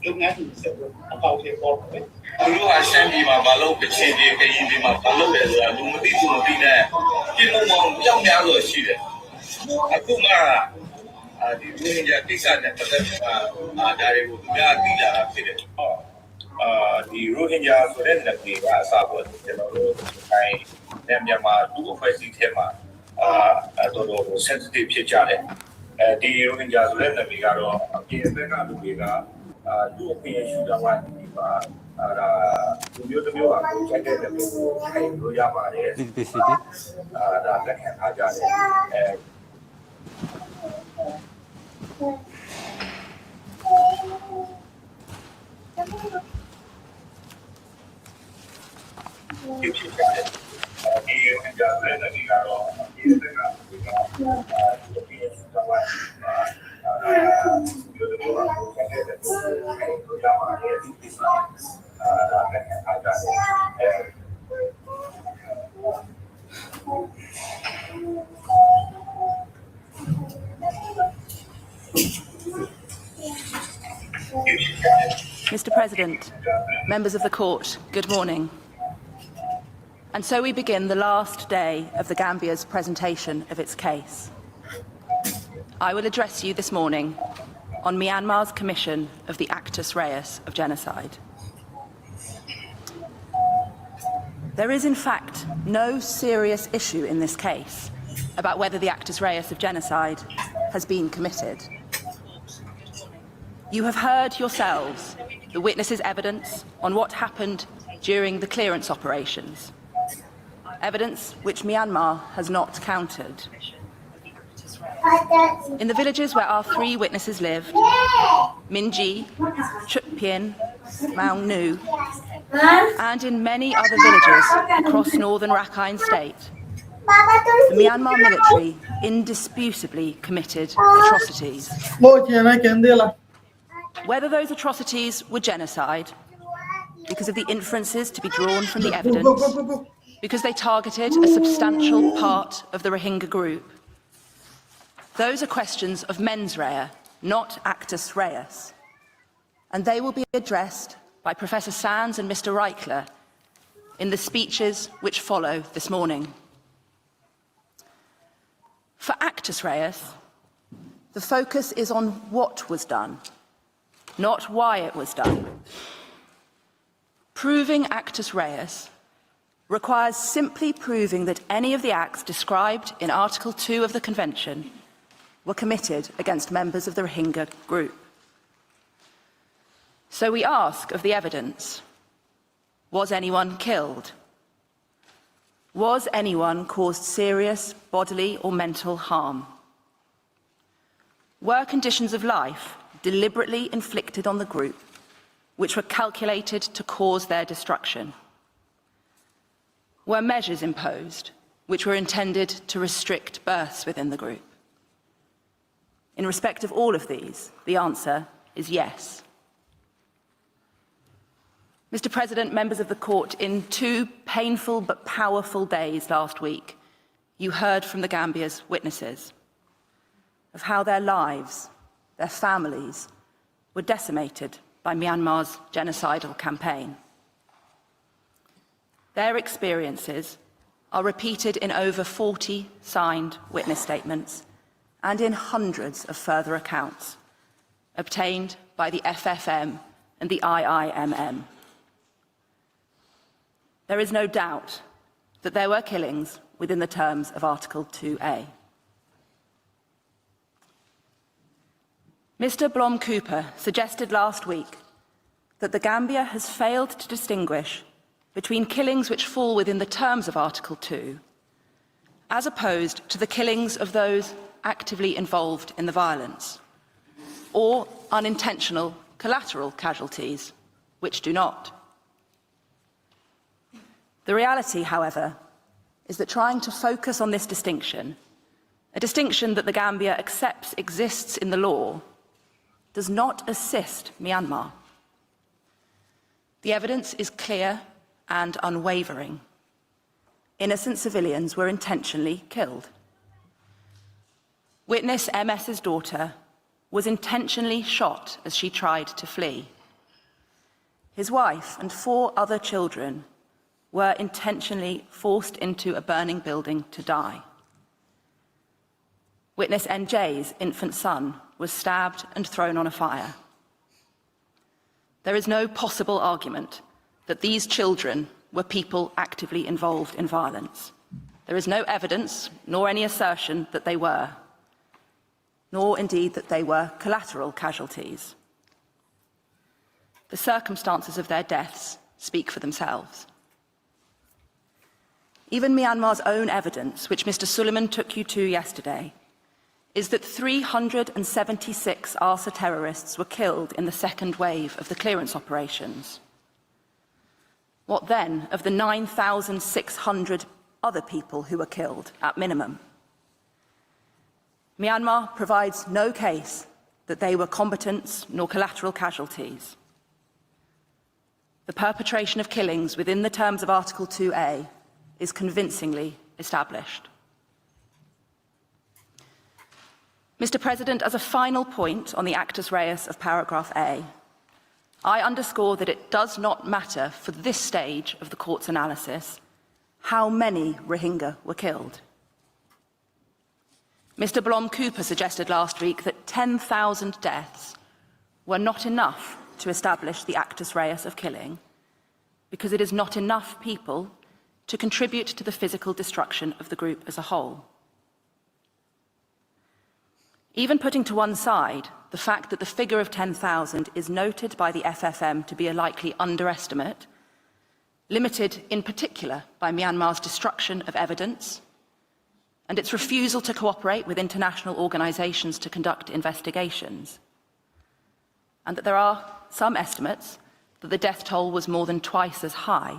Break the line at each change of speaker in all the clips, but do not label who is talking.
လုပ်ငန်းတွေဆက်ပြီးအပေါက်ထဲပေါ်တယ်
သူတို့ကရှမ်းပြည်မှာမလုပ်ကချင်ပြည်ကရင်ပြည်မှာမလုပ်တယ်ဆိုတာလူမသိသူမသိနဲ့ပြည်လုံးမောင်ကြောက်များလို့ရှိတယ်အခုမှဒီလူငယ်ကိစ္စနဲ့ပတ်သက်တာဒါတွေကိုသူများသိလာတာဖြစ်တယ်ဒီရိုဟင်ဂျာဆိုတဲ့လက်ကြီးကအစားပေါ်ကျွန်တော်တို့ခိုင်းတဲ့မြန်မာလူအဖွဲ့အစည်းထဲမှာတော်တော် sensitive ဖြစ်ကြတယ်ဒီရိုဟင်ဂျာဆိုတဲ့လက်ကြီးကတော့အပြင်ဘက်ကလူတွေကလူအပြင်ရှူတာမှဒီပါလူမျိုးတစ်မျိုးကကိုကြိုက်တဲ့လူကိုခိုင်းလို့ရပါတယ်ဒါလက်ခံထားကြတယ်ဒီဖြစ်တဲ့ဒီရိုဟင်ဂျာဆိုတဲ့လက်ကြီးကတော့အပြင်ဘက်ကလူတွေကလူအပြင်ရှူတာမှလူမျိုးတစ်မျိုးကကိုကြိုက်တဲ့လူကိုခိုင်းလို့ရပါတယ်ဒီဖြစ်ဒါလက်ခံထားကြတယ်
Mr. President, members of the court, good morning. And so we begin the last day of the Gambia's presentation of its case. I will address you this morning on Myanmar's commission of the actus reus of genocide. There is, in fact, no serious issue in this case about whether the actus reus of genocide has been committed. You have heard yourselves the witnesses' evidence on what happened during the clearance operations, evidence which Myanmar has not countered. In the villages where our 3 witnesses lived, Minji, Chukpien, Maung Nu, and in many other villages across northern Rakhine State, the Myanmar military indisputably committed atrocities. Whether those atrocities were genocide, because of the inferences to be drawn from the evidence, because they targeted a substantial part of the Rohingya group, those are questions of mens rea, not actus reus, and they will be addressed by Professor Sands and Mr. Reichler in the speeches which follow this morning. For actus reus, the focus is on what was done, not why it was done. Proving actus reus requires simply proving that any of the acts described in Article 2 of the Convention were committed against members of the Rohingya group. So we ask of the evidence, was anyone killed? Was anyone caused serious bodily or mental harm? Were conditions of life deliberately inflicted on the group which were calculated to cause their destruction? Were measures imposed which were intended to restrict births within the group? In respect of all of these, the answer is yes. Mr. President, members of the court, in 2 painful but powerful days last week, you heard from the Gambia's witnesses of how their lives, their families, were decimated by Myanmar's genocidal campaign. Their experiences are repeated in over 40 signed witness statements and in hundreds of further accounts obtained by the FFM and the IIMM. There is no doubt that there were killings within the terms of Article 2A. Mr. Blom-Cooper suggested last week that the Gambia has failed to distinguish between killings which fall within the terms of Article 2, as opposed to the killings of those actively involved in the violence, or unintentional collateral casualties, which do not. The reality, however, is that trying to focus on this distinction, a distinction that the Gambia accepts exists in the law, does not assist Myanmar. The evidence is clear and unwavering. Innocent civilians were intentionally killed. Witness MS's daughter was intentionally shot as she tried to flee. His wife and 4 other children were intentionally forced into a burning building to die. Witness NJ's infant son was stabbed and thrown on a fire. There is no possible argument that these children were people actively involved in violence. There is no evidence, nor any assertion that they were, nor indeed that they were collateral casualties. The circumstances of their deaths speak for themselves. Even Myanmar's own evidence, which Mr. Suleiman took you to yesterday, is that 376 ARSA terrorists were killed in the second wave of the clearance operations. What then of the 9,600 other people who were killed at minimum? Myanmar provides no case that they were combatants nor collateral casualties. The perpetration of killings within the terms of Article 2A is convincingly established. Mr. President, as a final point on the actus reus of paragraph A, I underscore that it does not matter for this stage of the court's analysis how many Rohingya were killed. Mr. Blom-Cooper suggested last week that 10,000 deaths were not enough to establish the actus reus of killing because it is not enough people to contribute to the physical destruction of the group as a whole. Even putting to one side the fact that the figure of 10,000 is noted by the FFM to be a likely underestimate, limited in particular by Myanmar's destruction of evidence and its refusal to cooperate with international organisations to conduct investigations, and that there are some estimates that the death toll was more than twice as high.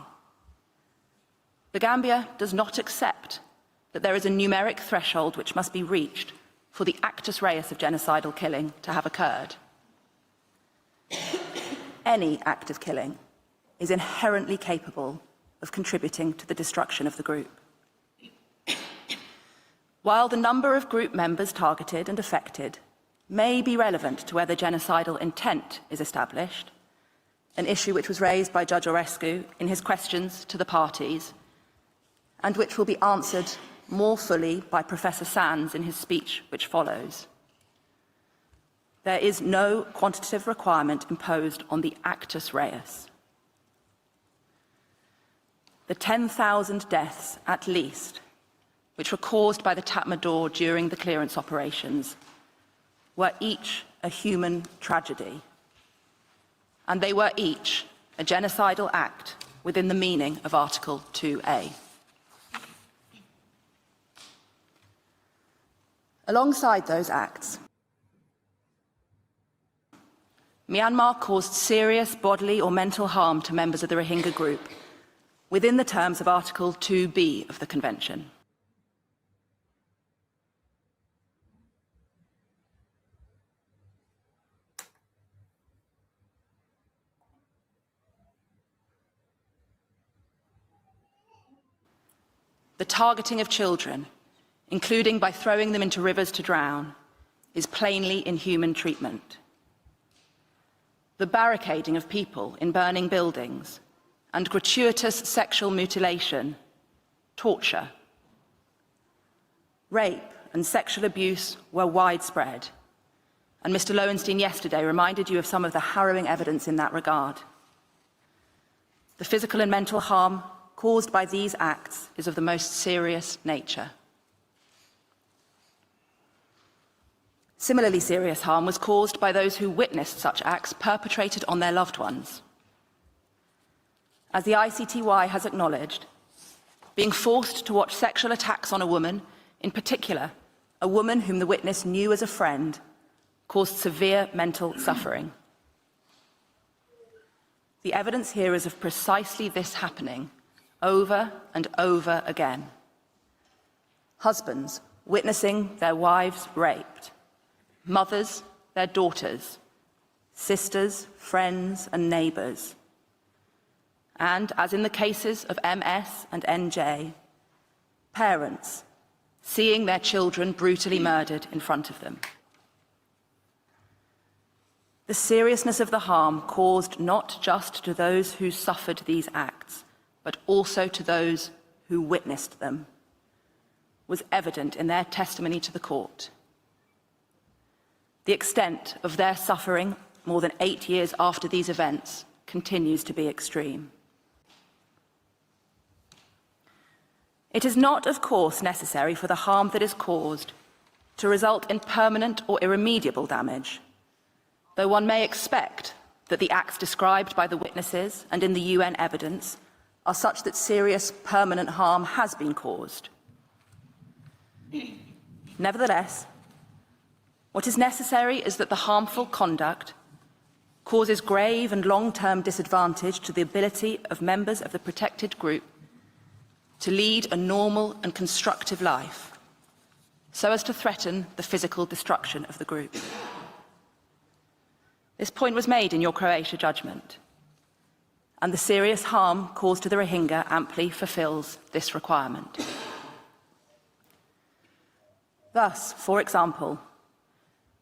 The Gambia does not accept that there is a numeric threshold which must be reached for the actus reus of genocidal killing to have occurred. Any act of killing is inherently capable of contributing to the destruction of the group. While the number of group members targeted and affected may be relevant to whether genocidal intent is established, an issue which was raised by Judge Orescu in his questions to the parties, and which will be answered more fully by Professor Sands in his speech which follows. There is no quantitative requirement imposed on the actus reus. The 10,000 deaths, at least, which were caused by the Tatmadaw during the clearance operations, were each a human tragedy, and they were each a genocidal act within the meaning of Article 2A. Alongside those acts, Myanmar caused serious bodily or mental harm to members of the Rohingya group within the terms of Article 2B of the Convention. The targeting of children, including by throwing them into rivers to drown, is plainly inhuman treatment. The barricading of people in burning buildings and gratuitous sexual mutilation, torture, rape and sexual abuse were widespread, and Mr. Lowenstein yesterday reminded you of some of the harrowing evidence in that regard. The physical and mental harm caused by these acts is of the most serious nature. Similarly serious harm was caused by those who witnessed such acts perpetrated on their loved ones. As the ICTY has acknowledged, being forced to watch sexual attacks on a woman, in particular, a woman whom the witness knew as a friend, caused severe mental suffering. The evidence here is of precisely this happening over and over again. Husbands witnessing their wives raped, mothers, their daughters, sisters, friends and neighbours. And, as in the cases of MS and NJ, parents seeing their children brutally murdered in front of them. The seriousness of the harm caused not just to those who suffered these acts, but also to those who witnessed them, was evident in their testimony to the court. The extent of their suffering more than 8 years after these events continues to be extreme. It is not, of course, necessary for the harm that is caused to result in permanent or irremediable damage, though one may expect that the acts described by the witnesses and in the UN evidence are such that serious permanent harm has been caused. Nevertheless, what is necessary is that the harmful conduct causes grave and long-term disadvantage to the ability of members of the protected group to lead a normal and constructive life, so as to threaten the physical destruction of the group. This point was made in your Croatia judgment, and the serious harm caused to the Rohingya amply fulfills this requirement. Thus, for example,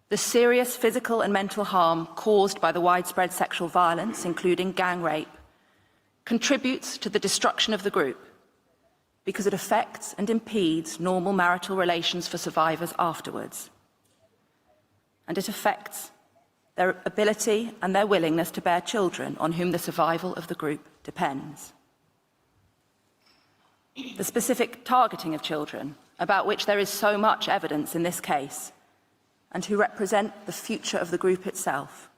the serious physical and mental harm caused by the widespread sexual violence, including gang rape, contributes to the destruction of the group because it affects and impedes normal marital relations for survivors afterwards. And it affects their ability and their willingness to bear children on whom the survival of the group depends. The specific targeting of children, about which there is so much evidence in this case, and who represent the future of the group itself,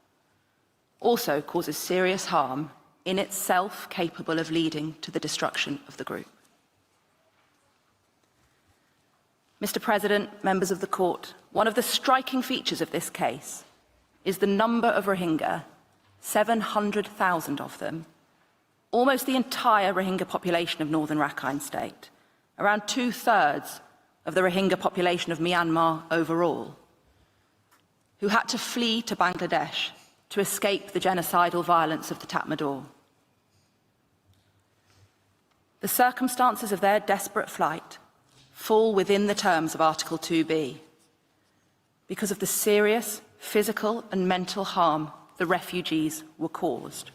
also causes serious harm in itself capable of leading to the destruction of the group. Mr. President, members of the court, one of the striking features of this case is the number of Rohingya, 700,000 of them, almost the entire Rohingya population of northern Rakhine State, around 2/3 of the Rohingya population of Myanmar overall, who had to flee to Bangladesh to escape the genocidal violence of the Tatmadaw. The circumstances of their desperate flight fall within the terms of Article 2B because of the serious physical and mental harm the refugees were caused.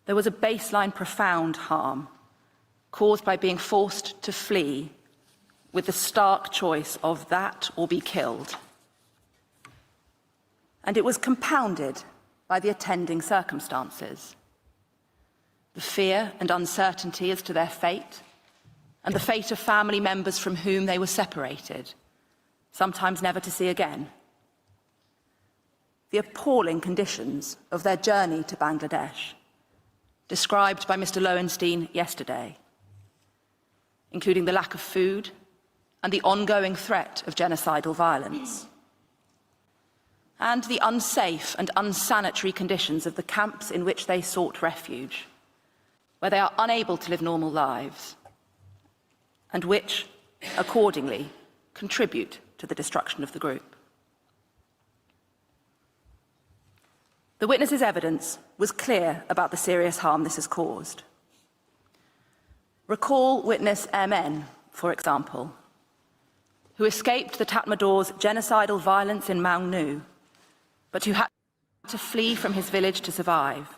There was a baseline profound harm caused by being forced to flee with the stark choice of that or be killed. And it was compounded by the attending circumstances. The fear and uncertainty as to their fate, and the fate of family members from whom they were separated, sometimes never to see again. The appalling conditions of their journey to Bangladesh, described by Mr. Lowenstein yesterday, including the lack of food and the ongoing threat of genocidal violence, and the unsafe and unsanitary conditions of the camps in which they sought refuge, where they are unable to live normal lives, and which, accordingly, contribute to the destruction of the group. The witness's evidence was clear about the serious harm this has caused. Recall witness MN, for example, who escaped the Tatmadaw's genocidal violence in Maung Nu, but who had to flee from his village to survive.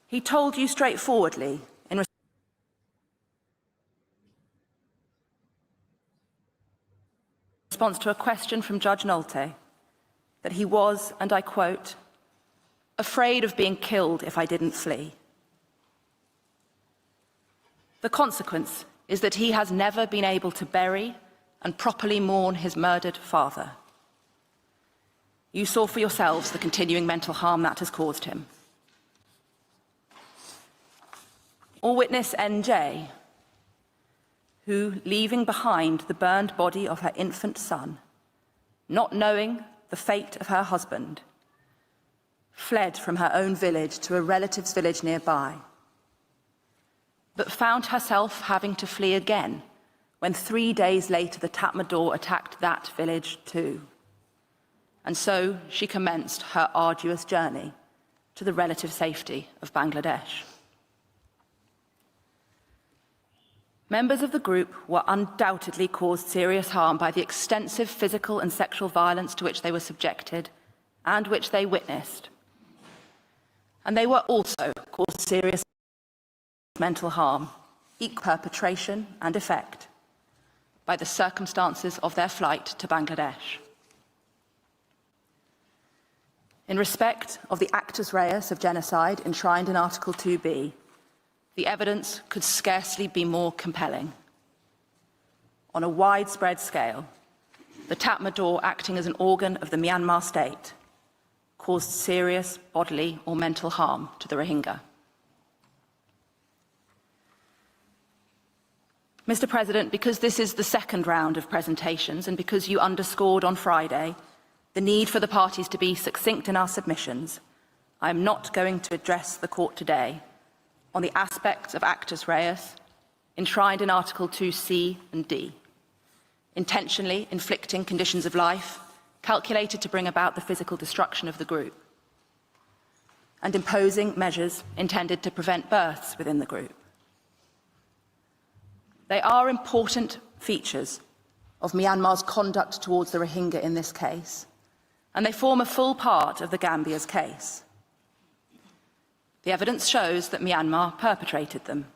He told you straightforwardly, in response to a question from Judge Nolte, that he was, and I quote, afraid of being killed if I didn't flee. The consequence is that he has never been able to bury and properly mourn his murdered father. You saw for yourselves the continuing mental harm that has caused him. Or witness NJ, who, leaving behind the burned body of her infant son, not knowing the fate of her husband, fled from her own village to a relative's village nearby, but found herself having to flee again when 3 days later the Tatmadaw attacked that village too. And so she commenced her arduous journey to the relative safety of Bangladesh. Members of the group were undoubtedly caused serious harm by the extensive physical and sexual violence to which they were subjected and which they witnessed. And they were also caused serious mental harm, equal perpetration and effect, by the circumstances of their flight to Bangladesh. In respect of the actus reus of genocide enshrined in Article 2b, the evidence could scarcely be more compelling. On a widespread scale, the Tatmadaw, acting as an organ of the Myanmar state, caused serious bodily or mental harm to the Rohingya. Mr. President, because this is the second round of presentations and because you underscored on Friday the need for the parties to be succinct in our submissions, I am not going to address the Court today on the aspects of actus reus enshrined in Article 2C and D, intentionally inflicting conditions of life calculated to bring about the physical destruction of the group, and imposing measures intended to prevent births within the group. They are important features of Myanmar's conduct towards the Rohingya in this case, and they form a full part of the Gambia's case. The evidence shows that Myanmar perpetrated them.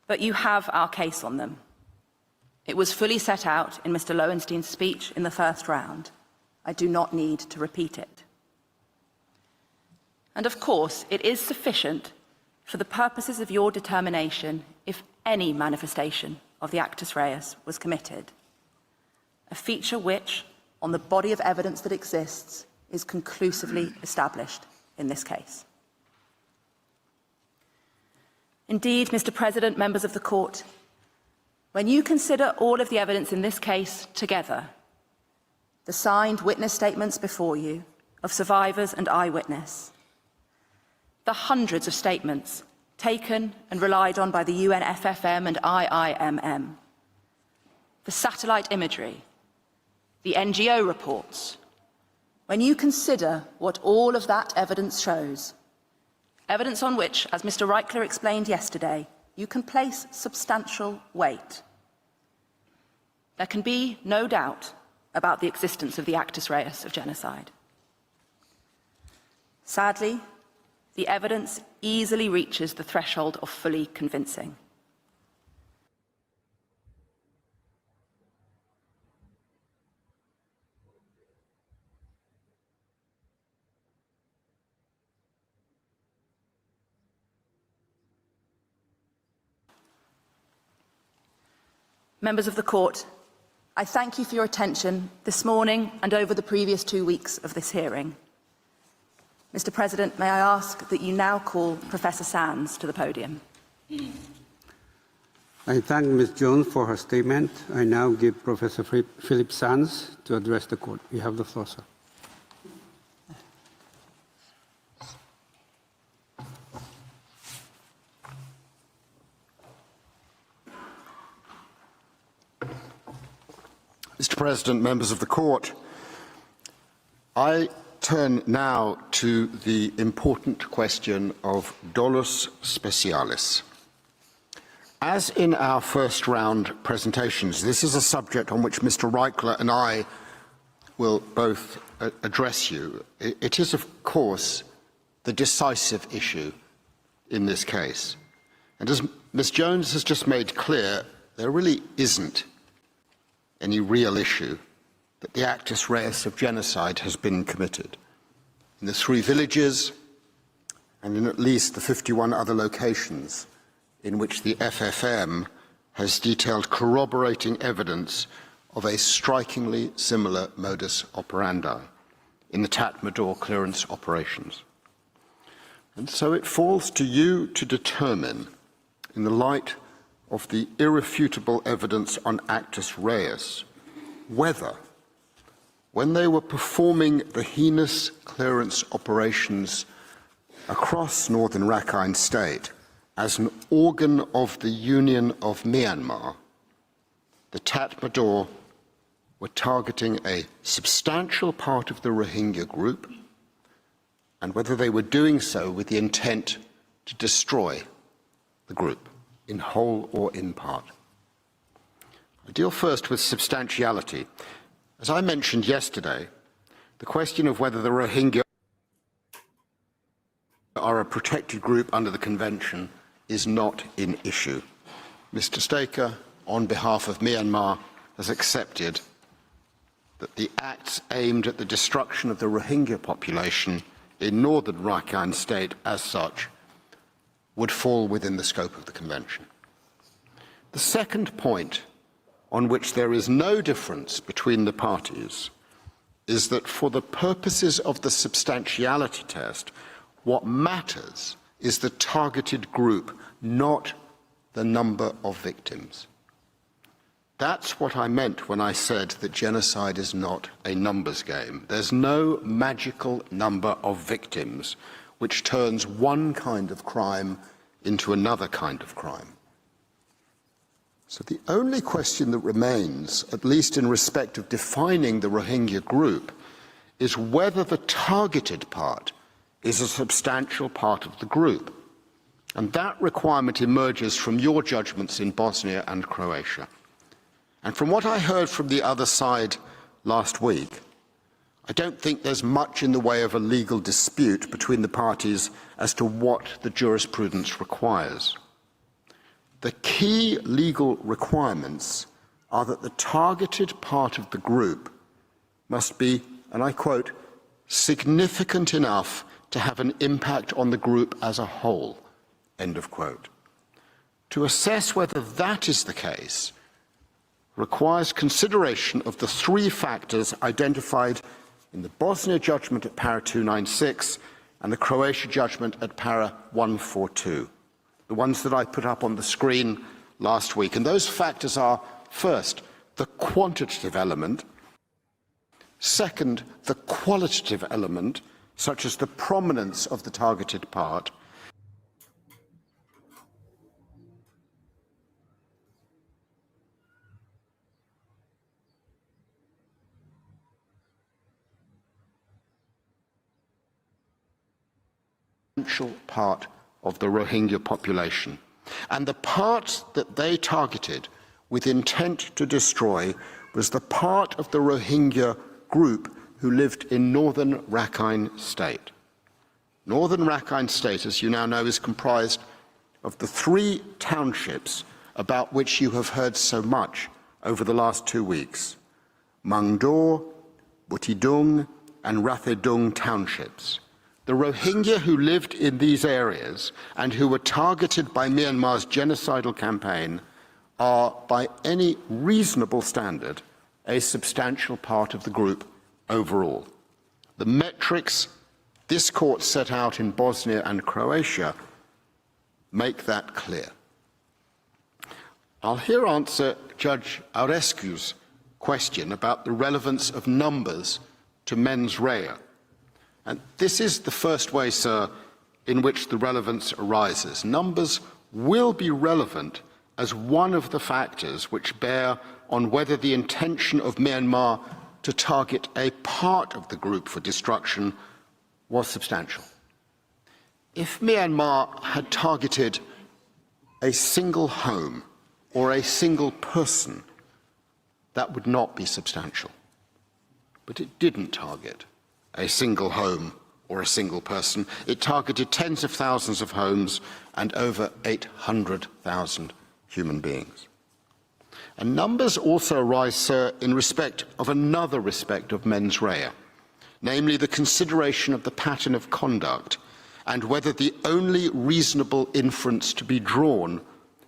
But you have our case on them. It was fully set out in Mr. Lowenstein's speech in the first round. I do not need to repeat it. And of course, it is sufficient for the purposes of your determination if any manifestation of the actus reus was committed, a feature which, on the body of evidence that exists, is conclusively established in this case. Indeed, Mr. President, members of the Court, when you consider all of the evidence in this case together, the signed witness statements before you of survivors and eyewitness, the hundreds of statements taken and relied on by the UNFFM and IIMM, the satellite imagery, the NGO reports, when you consider what all of that evidence shows, evidence on which, as Mr. Reichler explained yesterday, you can place substantial weight, there can be no doubt about the existence of the actus reus of genocide. Sadly, the evidence easily reaches the threshold of fully convincing. Members of the Court, I thank you for your attention this morning and over the previous 2 weeks of this hearing. Mr. President, may I ask that you now call Professor Sands to the podium.
I thank Ms. Jones for her statement. I now give Professor Philip Sands to address the Court. You have the floor, sir.
Mr. President, members of the Court, I turn now to the important question of dolus specialis. As in our first round presentations, this is a subject on which Mr. Reichler and I will both address you. It is, of course, the decisive issue in this case. And as Ms. Jones has just made clear, there really isn't any real issue that the actus reus of genocide has been committed. In the 3 villages and in at least the 51 other locations in which the FFM has detailed corroborating evidence of a strikingly similar modus operandi in the Tatmadaw clearance operations. And so it falls to you to determine, in the light of the irrefutable evidence on actus reus, whether, when they were performing the heinous clearance operations across northern Rakhine State as an organ of the Union of Myanmar, the Tatmadaw were targeting a substantial part of the Rohingya group, and whether they were doing so with the intent to destroy the group. in whole or in part. I deal first with substantiality. As I mentioned yesterday, the question of whether the Rohingya are a protected group under the Convention is not in issue. Mr. Staker, on behalf of Myanmar, has accepted that the acts aimed at the destruction of the Rohingya population in northern Rakhine State as such would fall within the scope of the Convention. The second point on which there is no difference between the parties is that for the purposes of the substantiality test, what matters is the targeted group, not the number of victims. That's what I meant when I said that genocide is not a numbers game. There's no magical number of victims which turns one kind of crime into another kind of crime. So the only question that remains, at least in respect of defining the Rohingya group, is whether the targeted part is a substantial part of the group. And that requirement emerges from your judgments in Bosnia and Croatia. And from what I heard from the other side last week, I don't think there's much in the way of a legal dispute between the parties as to what the jurisprudence requires. The key legal requirements are that the targeted part of the group must be, and I quote, significant enough to have an impact on the group as a whole, end of quote. To assess whether that is the case requires consideration of the three factors identified in the Bosnia judgment at para 296 and the Croatia judgment at para 142, the ones that I put up on the screen last week. And those factors are, first, the quantitative element, second, the qualitative element, such as the prominence of the targeted part, part of the Rohingya population. And the part that they targeted with intent to destroy was the part of the Rohingya group who lived in northern Rakhine State. Northern Rakhine State, as you now know, is comprised of the three townships about which you have heard so much over the last 2 weeks: Mangdor, Butidung, and Rathedung townships. The Rohingya who lived in these areas and who were targeted by Myanmar's genocidal campaign are, by any reasonable standard, a substantial part of the group overall. The metrics this court set out in Bosnia and Croatia make that clear. I'll here answer Judge Aurescu's question about the relevance of numbers to mens rea. And this is the first way, sir, in which the relevance arises. Numbers will be relevant as one of the factors which bear on whether the intention of Myanmar to target a part of the group for destruction was substantial. If Myanmar had targeted a single home or a single person, that would not be substantial. But it didn't target a single home or a single person. It targeted tens of thousands of homes and over 800,000 human beings. And numbers also arise, sir, in respect of another respect of mens rea, namely the consideration of the pattern of conduct and whether the only reasonable inference to be drawn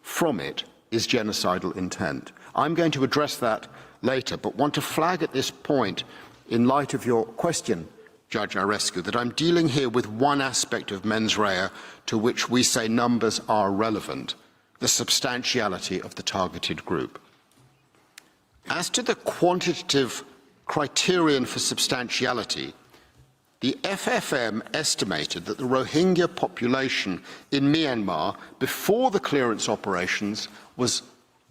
from it is genocidal intent. I'm going to address that later, but want to flag at this point, in light of your question, Judge Aurescu, that I'm dealing here with one aspect of mens rea to which we say numbers are relevant, the substantiality of the targeted group. As to the quantitative criterion for substantiality, the FFM estimated that the Rohingya population in Myanmar before the clearance operations was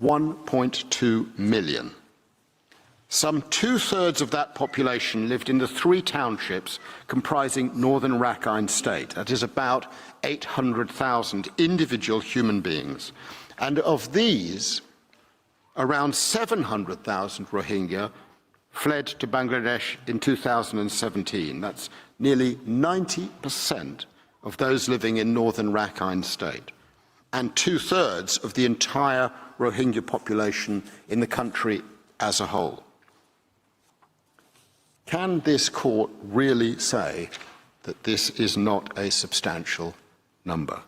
1.2 million. Some 2/3 of that population lived in the three townships comprising northern Rakhine State. That is about 800,000 individual human beings. And of these, around 700,000 Rohingya fled to Bangladesh in 2017. That's nearly 90% of those living in northern Rakhine State, and 2/3 of the entire Rohingya population in the country as a whole. Can this court really say that this is not a substantial number?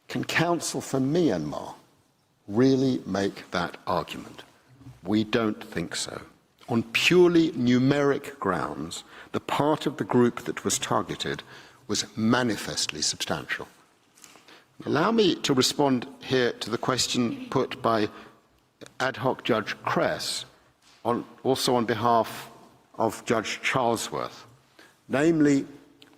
Can counsel for Myanmar really make that argument? We don't think so. On purely numeric grounds, the part of the group that was targeted was manifestly substantial. Allow me to respond here to the question put by ad hoc Judge Kress, also on behalf of Judge Charlesworth, namely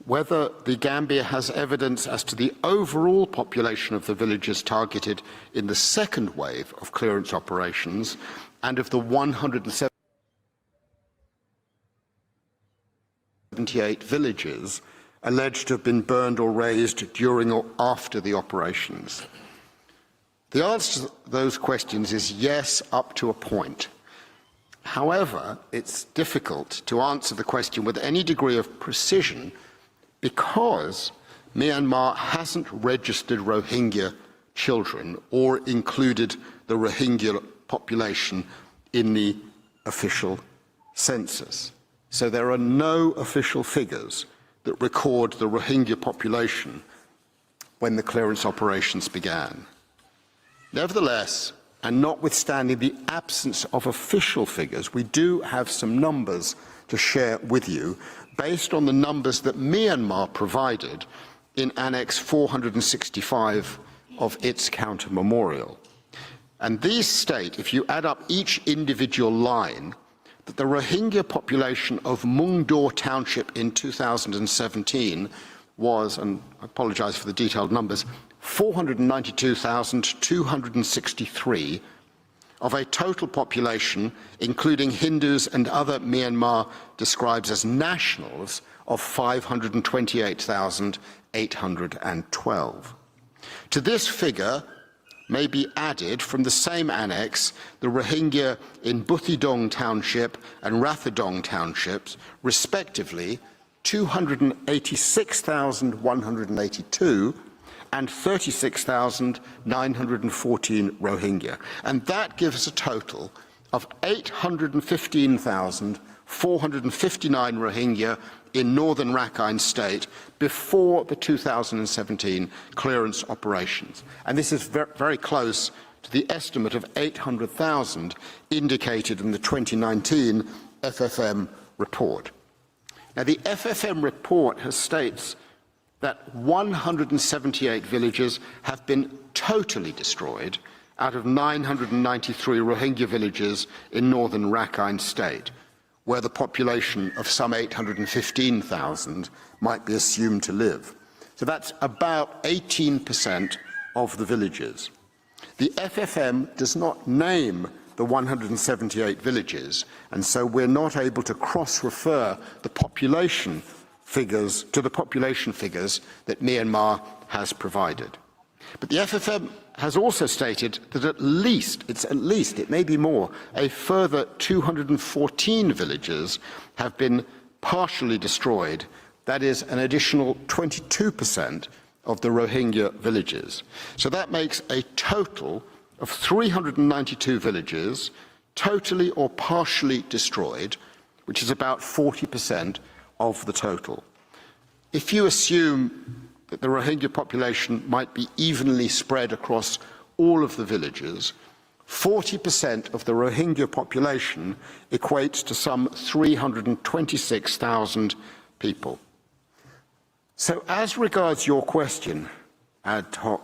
whether the Gambia has evidence as to the overall population of the villages targeted in the second wave of clearance operations and of the 178 villages alleged to have been burned or razed during or after the operations. The answer to those questions is yes, up to a point. However, it's difficult to answer the question with any degree of precision because Myanmar hasn't registered Rohingya children or included the Rohingya population in the official census. So there are no official figures that record the Rohingya population when the clearance operations began. Nevertheless, and notwithstanding the absence of official figures, we do have some numbers to share with you based on the numbers that Myanmar provided in Annex 465 of its counter memorial. And these state, if you add up each individual line, that the Rohingya population of Mungdor Township in 2017 was, and I apologize for the detailed numbers, 492,263 of a total population, including Hindus and other Myanmar describes as nationals, of 528,812. To this figure may be added from the same annex the Rohingya in Buthidong Township and Rathadong Townships, respectively 286,182 and 36,914 Rohingya. And that gives a total of 815,459 Rohingya in northern Rakhine State before the 2017 clearance operations. And this is very close to the estimate of 800,000 indicated in the 2019 FFM report. Now, the FFM report states that 178 villages have been totally destroyed out of 993 Rohingya villages in northern Rakhine State, where the population of some 815,000 might be assumed to live. So that's about 18% of the villages. The FFM does not name the 178 villages, and so we're not able to cross-refer the population figures to the population figures that Myanmar has provided. But the FFM has also stated that it may be more, a further 214 villages have been partially destroyed. That is an additional 22% of the Rohingya villages. So that makes a total of 392 villages totally or partially destroyed, which is about 40% of the total. If you assume that the Rohingya population might be evenly spread across all of the villages, 40% of the Rohingya population equates to some 326,000 people. So as regards your question, ad hoc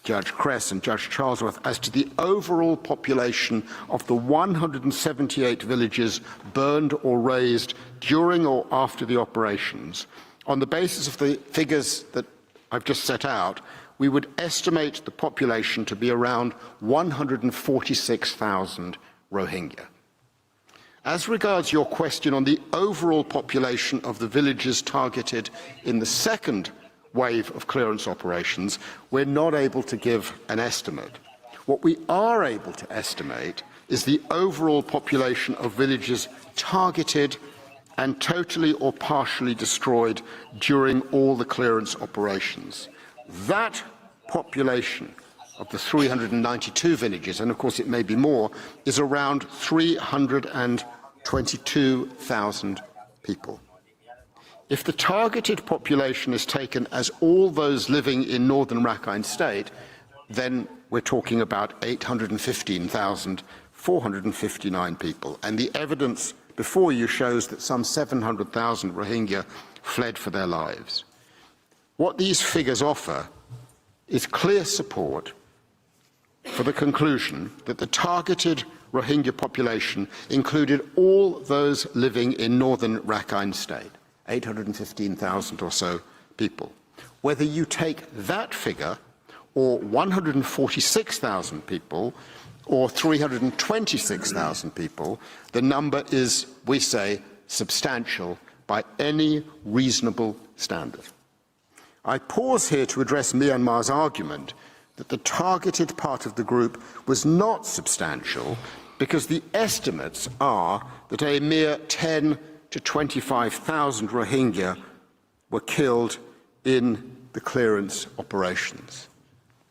Judge Kress and Judge Charlesworth, as to the overall population of the 178 villages burned or razed during or after the operations, on the basis of the figures that I've just set out, we would estimate the population to be around 146,000 Rohingya. As regards your question on the overall population of the villages targeted in the second wave of clearance operations, we're not able to give an estimate. What we are able to estimate is the overall population of villages targeted and totally or partially destroyed during all the clearance operations. That population of the 392 villages, and of course it may be more, is around 322,000 people. If the targeted population is taken as all those living in northern Rakhine State, then we're talking about 815,459 people. And the evidence before you shows that some 700,000 Rohingya fled for their lives. What these figures offer is clear support for the conclusion that the targeted Rohingya population included all those living in northern Rakhine State, 815,000 or so people. Whether you take that figure, or 146,000 people, or 326,000 people, the number is, we say, substantial by any reasonable standard. I pause here to address Myanmar's argument that the targeted part of the group was not substantial because the estimates are that a mere 10 to 25,000 Rohingya were killed in the clearance operations.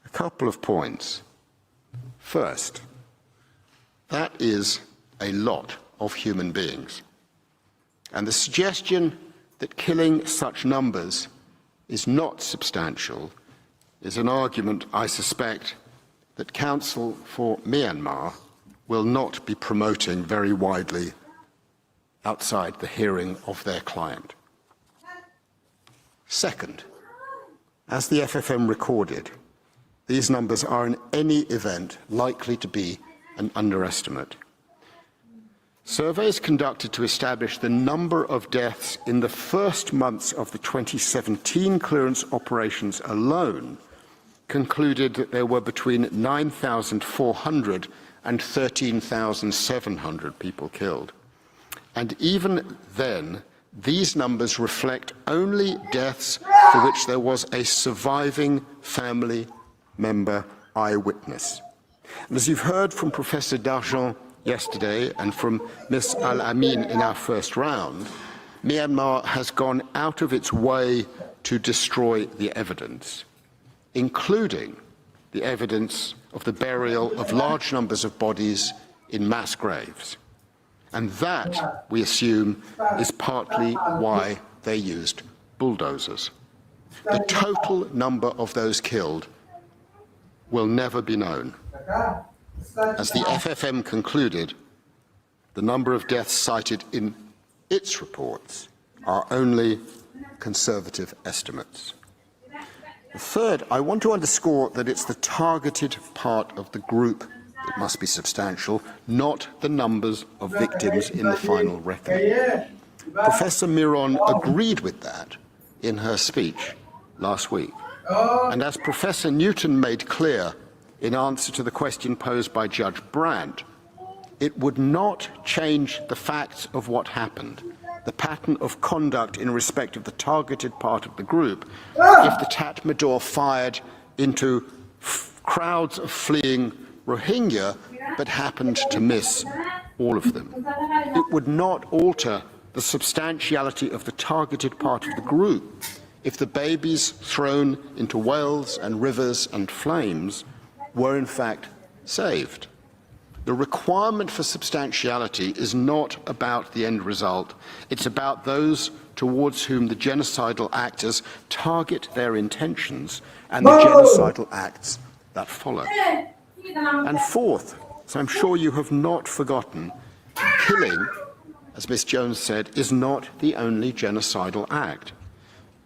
A couple of points. First, that is a lot of human beings. And the suggestion that killing such numbers is not substantial is an argument, I suspect, that Counsel for Myanmar will not be promoting very widely outside the hearing of their client. Second, as the FFM recorded, these numbers are in any event likely to be an underestimate. Surveys conducted to establish the number of deaths in the first months of the 2017 clearance operations alone concluded that there were between 9,400 and 13,700 people killed. And even then, these numbers reflect only deaths for which there was a surviving family member eyewitness. And as you've heard from Professor Dargent yesterday and from Ms. Al-Amin in our first round, Myanmar has gone out of its way to destroy the evidence, including the evidence of the burial of large numbers of bodies in mass graves. And that, we assume, is partly why they used bulldozers. The total number of those killed will never be known. As the FFM concluded, the number of deaths cited in its reports are only conservative estimates. Third, I want to underscore that it's the targeted part of the group that must be substantial, not the numbers of victims in the final reckoning. Professor Miron agreed with that in her speech last week. And as Professor Newton made clear in answer to the question posed by Judge Brandt, it would not change the facts of what happened, the pattern of conduct in respect of the targeted part of the group, if the Tatmadaw fired into crowds of fleeing Rohingya but happened to miss all of them. It would not alter the substantiality of the targeted part of the group if the babies thrown into wells and rivers and flames were in fact saved. The requirement for substantiality is not about the end result. It's about those towards whom the genocidal actors target their intentions and the genocidal acts that follow. And fourth, as I'm sure you have not forgotten, killing, as Ms. Jones said, is not the only genocidal act.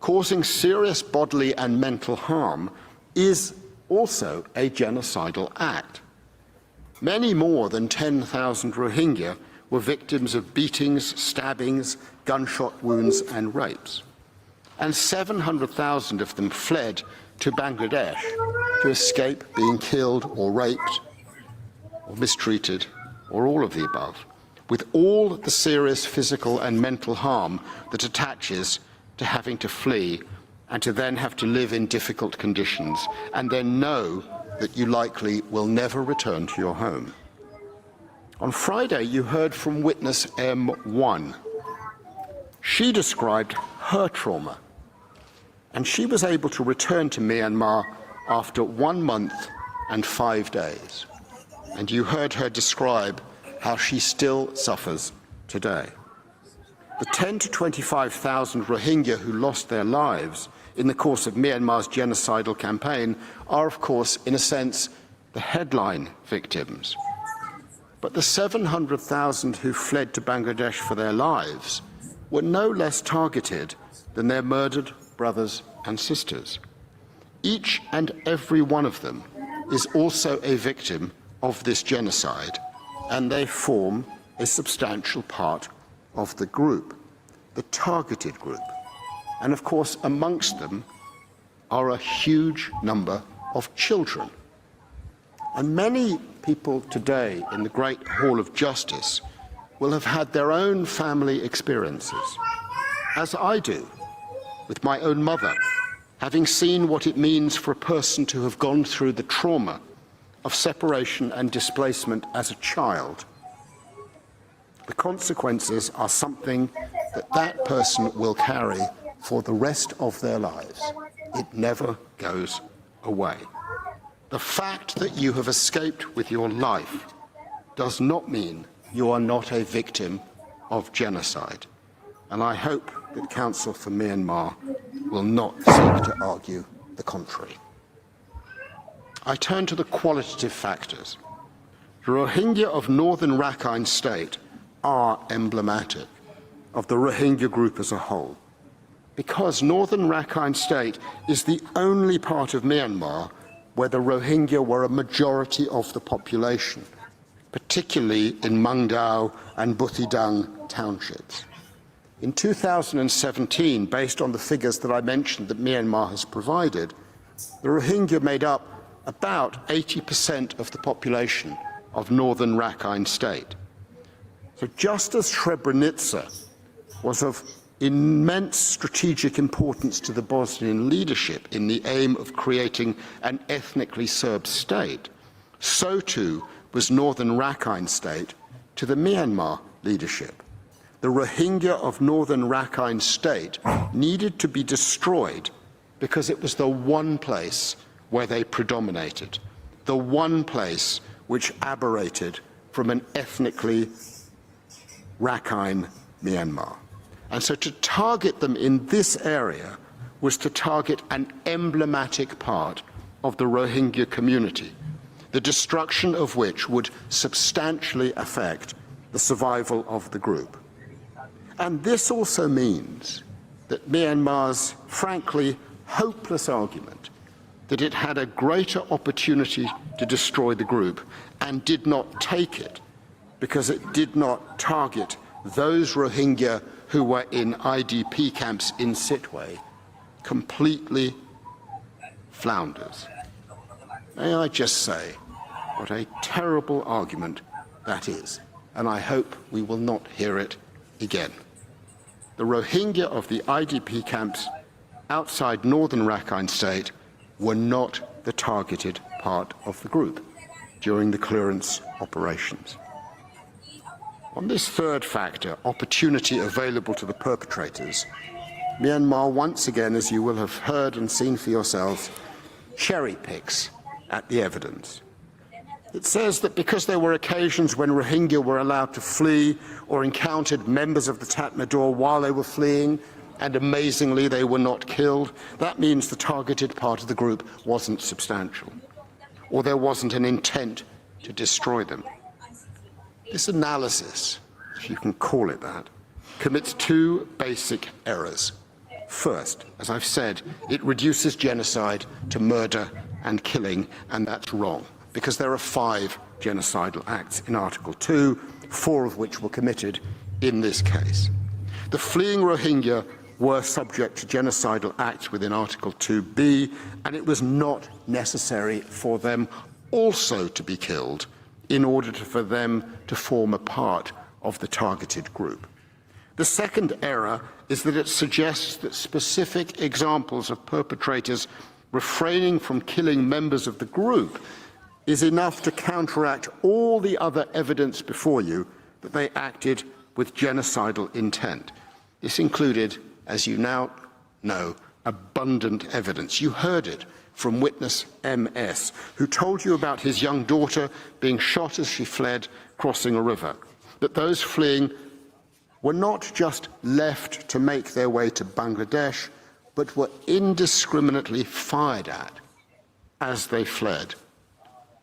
Causing serious bodily and mental harm is also a genocidal act. Many more than 10,000 Rohingya were victims of beatings, stabbings, gunshot wounds and rapes. And 700,000 of them fled to Bangladesh to escape being killed or raped or mistreated or all of the above, with all the serious physical and mental harm that attaches to having to flee and to then have to live in difficult conditions, and then know that you likely will never return to your home. On Friday, you heard from witness M1. She described her trauma, and she was able to return to Myanmar after 1 month and 5 days. And you heard her describe how she still suffers today. The 10 to 25,000 Rohingya who lost their lives in the course of Myanmar's genocidal campaign are, of course, in a sense, the headline victims. But the 700,000 who fled to Bangladesh for their lives were no less targeted than their murdered brothers and sisters. Each and every one of them is also a victim of this genocide, and they form a substantial part of the group, the targeted group. And of course, amongst them are a huge number of children. And many people today in the Great Hall of Justice will have had their own family experiences, as I do, with my own mother, having seen what it means for a person to have gone through the trauma of separation and displacement as a child. The consequences are something that that person will carry for the rest of their lives. It never goes away. The fact that you have escaped with your life does not mean you are not a victim of genocide. And I hope that Council for Myanmar will not seek to argue the contrary. I turn to the qualitative factors. The Rohingya of northern Rakhine State are emblematic of the Rohingya group as a whole, because northern Rakhine State is the only part of Myanmar where the Rohingya were a majority of the population, particularly in Mangdao and Buthidaung townships. In 2017, based on the figures that I mentioned that Myanmar has provided, the Rohingya made up about 80% of the population of northern Rakhine State. So just as Srebrenica was of immense strategic importance to the Bosnian leadership in the aim of creating an ethnically Serb state, so too was northern Rakhine State to the Myanmar leadership. The Rohingya of northern Rakhine State needed to be destroyed because it was the one place where they predominated, the one place which aberrated from an ethnically Rakhine Myanmar. And so to target them in this area was to target an emblematic part of the Rohingya community, the destruction of which would substantially affect the survival of the group. And this also means that Myanmar's frankly hopeless argument that it had a greater opportunity to destroy the group and did not take it because it did not target those Rohingya who were in IDP camps in Sitwe completely flounders. May I just say what a terrible argument that is, and I hope we will not hear it again. The Rohingya of the IDP camps outside northern Rakhine State were not the targeted part of the group during the clearance operations. On this third factor, opportunity available to the perpetrators, Myanmar once again, as you will have heard and seen for yourselves, cherry picks at the evidence. It says that because there were occasions when Rohingya were allowed to flee or encountered members of the Tatmadaw while they were fleeing, and amazingly they were not killed, that means the targeted part of the group wasn't substantial, or there wasn't an intent to destroy them. This analysis, if you can call it that, commits two basic errors. First, as I've said, it reduces genocide to murder and killing, and that's wrong, because there are 5 genocidal acts in Article 2, 4 of which were committed in this case. The fleeing Rohingya were subject to genocidal acts within Article 2b, and it was not necessary for them also to be killed in order for them to form a part of the targeted group. The second error is that it suggests that specific examples of perpetrators refraining from killing members of the group is enough to counteract all the other evidence before you that they acted with genocidal intent. This included, as you now know, abundant evidence. You heard it from witness MS, who told you about his young daughter being shot as she fled crossing a river, that those fleeing were not just left to make their way to Bangladesh, but were indiscriminately fired at as they fled,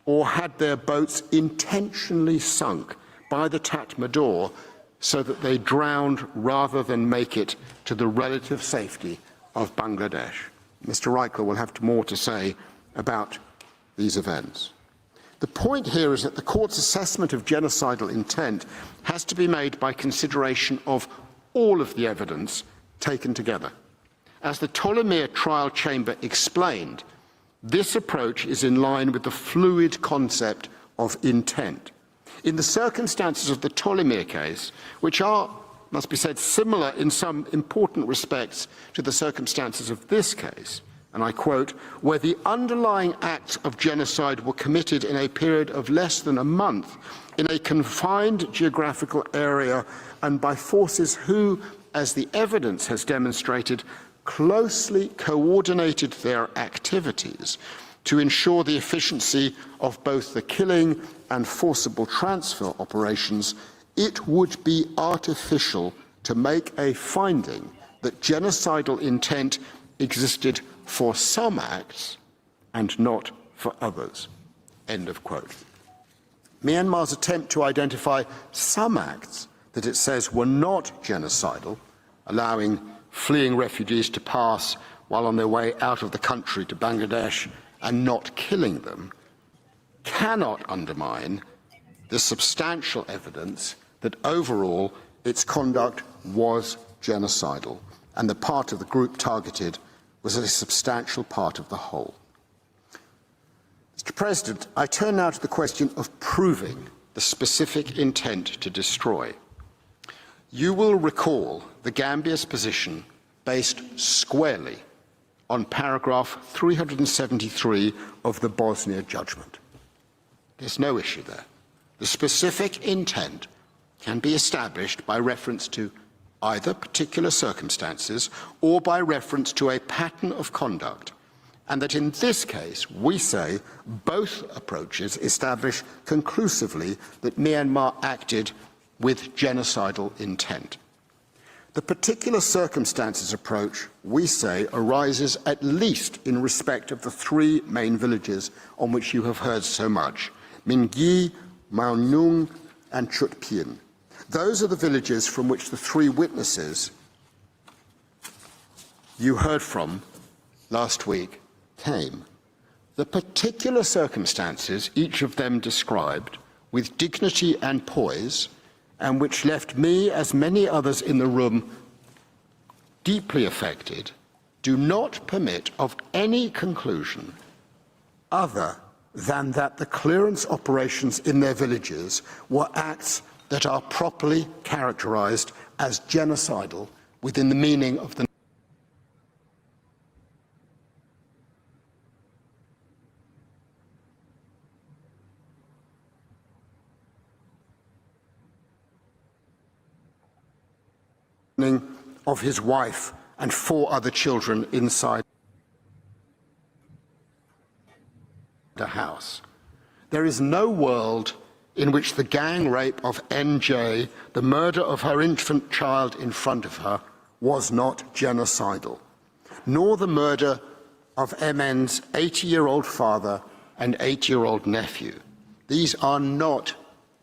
or had their boats intentionally sunk by the Tatmadaw so that they drowned rather than make it to the relative safety of Bangladesh. Mr. Reichel will have more to say about these events. The point here is that the court's assessment of genocidal intent has to be made by consideration of all of the evidence taken together. As the Ptolemaic trial chamber explained, this approach is in line with the fluid concept of intent. In the circumstances of the Ptolemaic case, which are, must be said, similar in some important respects to the circumstances of this case, and I quote, where the underlying acts of genocide were committed in a period of less than a month, in a confined geographical area, and by forces who, as the evidence has demonstrated, closely coordinated their activities to ensure the efficiency of both the killing and forcible transfer operations, it would be artificial to make a finding that genocidal intent existed for some acts and not for others. End of quote. Myanmar's attempt to identify some acts that it says were not genocidal, allowing fleeing refugees to pass while on their way out of the country to Bangladesh and not killing them, cannot undermine the substantial evidence that overall its conduct was genocidal, and the part of the group targeted was a substantial part of the whole. Mr. President, I turn now to the question of proving the specific intent to destroy. You will recall the Gambia's position based squarely on paragraph 373 of the Bosnia judgment. There's no issue there. The specific intent can be established by reference to either particular circumstances or by reference to a pattern of conduct, and that in this case, we say both approaches establish conclusively that Myanmar acted with genocidal intent. The particular circumstances approach, we say, arises at least in respect of the three main villages on which you have heard so much, Mingi, Maunung, and Chutpien. Those are the villages from which the three witnesses you heard from last week came. The particular circumstances each of them described with dignity and poise, and which left me, as many others in the room, deeply affected, do not permit of any conclusion other than that the clearance operations in their villages were acts that are properly characterized as genocidal within the meaning of the of his wife and 4 other children inside the house. There is no world in which the gang rape of NJ, the murder of her infant child in front of her, was not genocidal, nor the murder of MN's 80-year-old father and 8-year-old nephew. These are not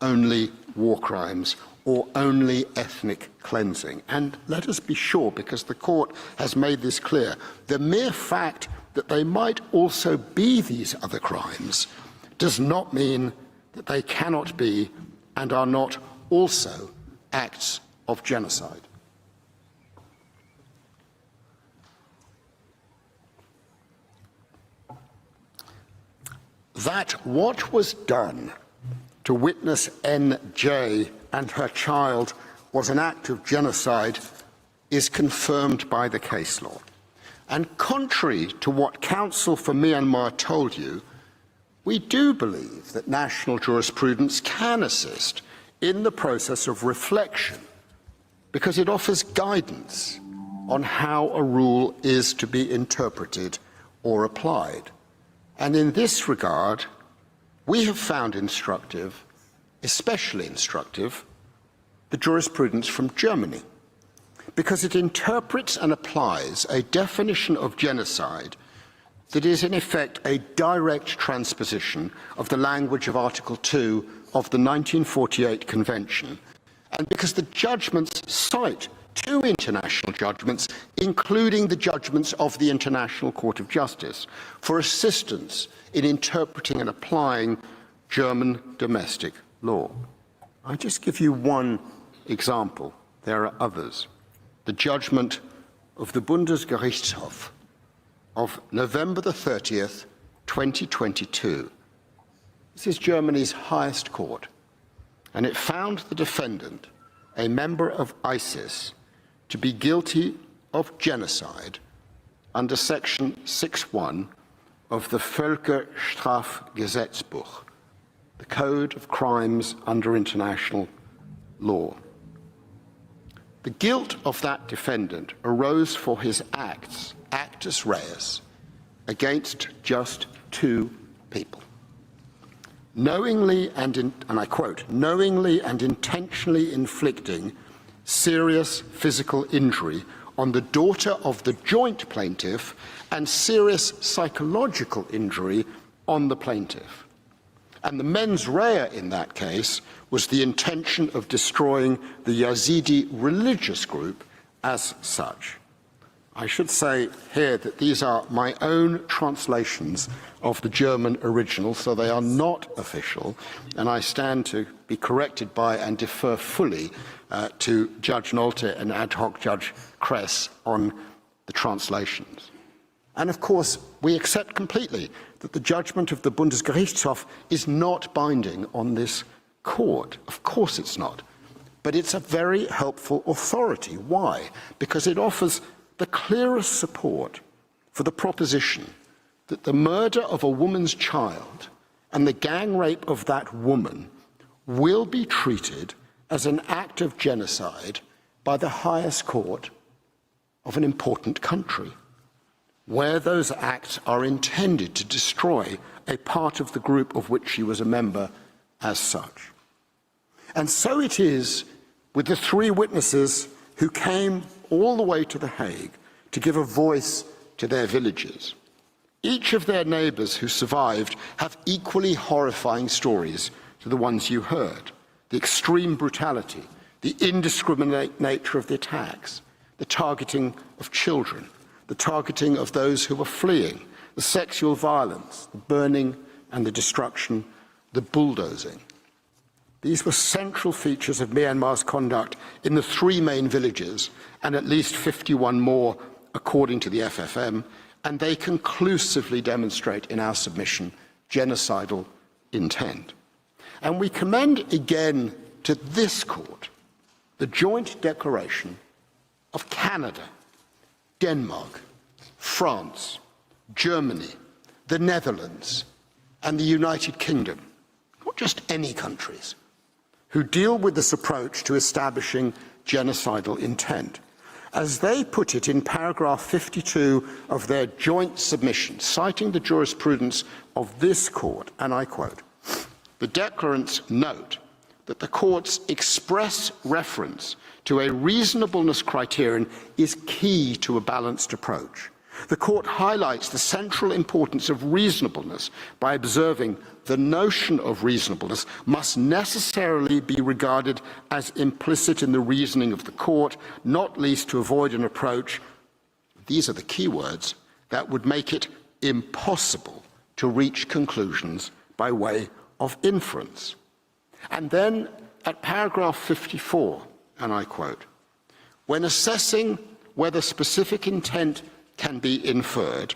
only war crimes or only ethnic cleansing. And let us be sure, because the court has made this clear, the mere fact that they might also be these other crimes does not mean that they cannot be and are not also acts of genocide. That what was done to witness NJ and her child was an act of genocide is confirmed by the case law. And contrary to what Counsel for Myanmar told you, we do believe that national jurisprudence can assist in the process of reflection because it offers guidance on how a rule is to be interpreted or applied. And in this regard, we have found instructive, especially instructive, the jurisprudence from Germany, because it interprets and applies a definition of genocide that is in effect a direct transposition of the language of Article 2 of the 1948 Convention, and because the judgments cite two international judgments, including the judgments of the International Court of Justice, for assistance in interpreting and applying German domestic law. I just give you one example. There are others. The judgment of the Bundesgerichtshof of November the 30th, 2022. This is Germany's highest court, and it found the defendant, a member of ISIS, to be guilty of genocide under Section 6.1 of the Völkerstrafgesetzbuch, the Code of Crimes under International Law. The guilt of that defendant arose for his acts, actus reus, against just two people. Knowingly and I quote, knowingly and intentionally inflicting serious physical injury on the daughter of the joint plaintiff and serious psychological injury on the plaintiff. And the mens rea in that case was the intention of destroying the Yazidi religious group as such. I should say here that these are my own translations of the German original, so they are not official, and I stand to be corrected by and defer fully to Judge Nolte and ad hoc Judge Kress on the translations. And of course, we accept completely that the judgment of the Bundesgerichtshof is not binding on this court. Of course it's not. But it's a very helpful authority. Why? Because it offers the clearest support for the proposition that the murder of a woman's child and the gang rape of that woman will be treated as an act of genocide by the highest court of an important country, where those acts are intended to destroy a part of the group of which she was a member as such. And so it is with the three witnesses who came all the way to The Hague to give a voice to their villages. Each of their neighbours who survived have equally horrifying stories to the ones you heard. The extreme brutality, the indiscriminate nature of the attacks, the targeting of children, the targeting of those who were fleeing, the sexual violence, the burning and the destruction, the bulldozing. These were central features of Myanmar's conduct in the three main villages, and at least 51 more according to the FFM, and they conclusively demonstrate in our submission genocidal intent. And we commend again to this court the joint declaration of Canada, Denmark, France, Germany, the Netherlands, and the United Kingdom, not just any countries, who deal with this approach to establishing genocidal intent. As they put it in paragraph 52 of their joint submission, citing the jurisprudence of this court, and I quote, "The declarants note that the court's express reference to a reasonableness criterion is key to a balanced approach. The court highlights the central importance of reasonableness by observing the notion of reasonableness must necessarily be regarded as implicit in the reasoning of the court, not least to avoid an approach," these are the key words, "that would make it impossible to reach conclusions by way of inference." And then at paragraph 54, and I quote, "When assessing whether specific intent can be inferred,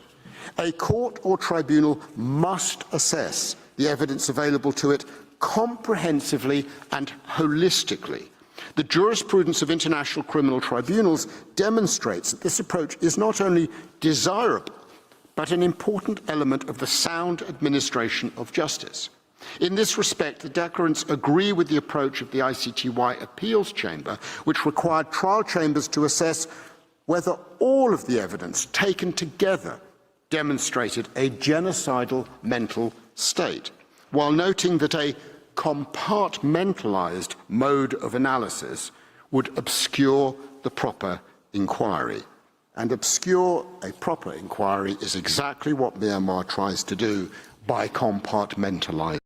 a court or tribunal must assess the evidence available to it comprehensively and holistically, The jurisprudence of international criminal tribunals demonstrates that this approach is not only desirable, but an important element of the sound administration of justice. In this respect, the declarants agree with the approach of the ICTY Appeals Chamber, which required trial chambers to assess whether all of the evidence taken together demonstrated a genocidal mental state, while noting that a compartmentalized mode of analysis would obscure the proper inquiry. And obscure a proper inquiry is exactly what Myanmar tries to do by compartmentalizing.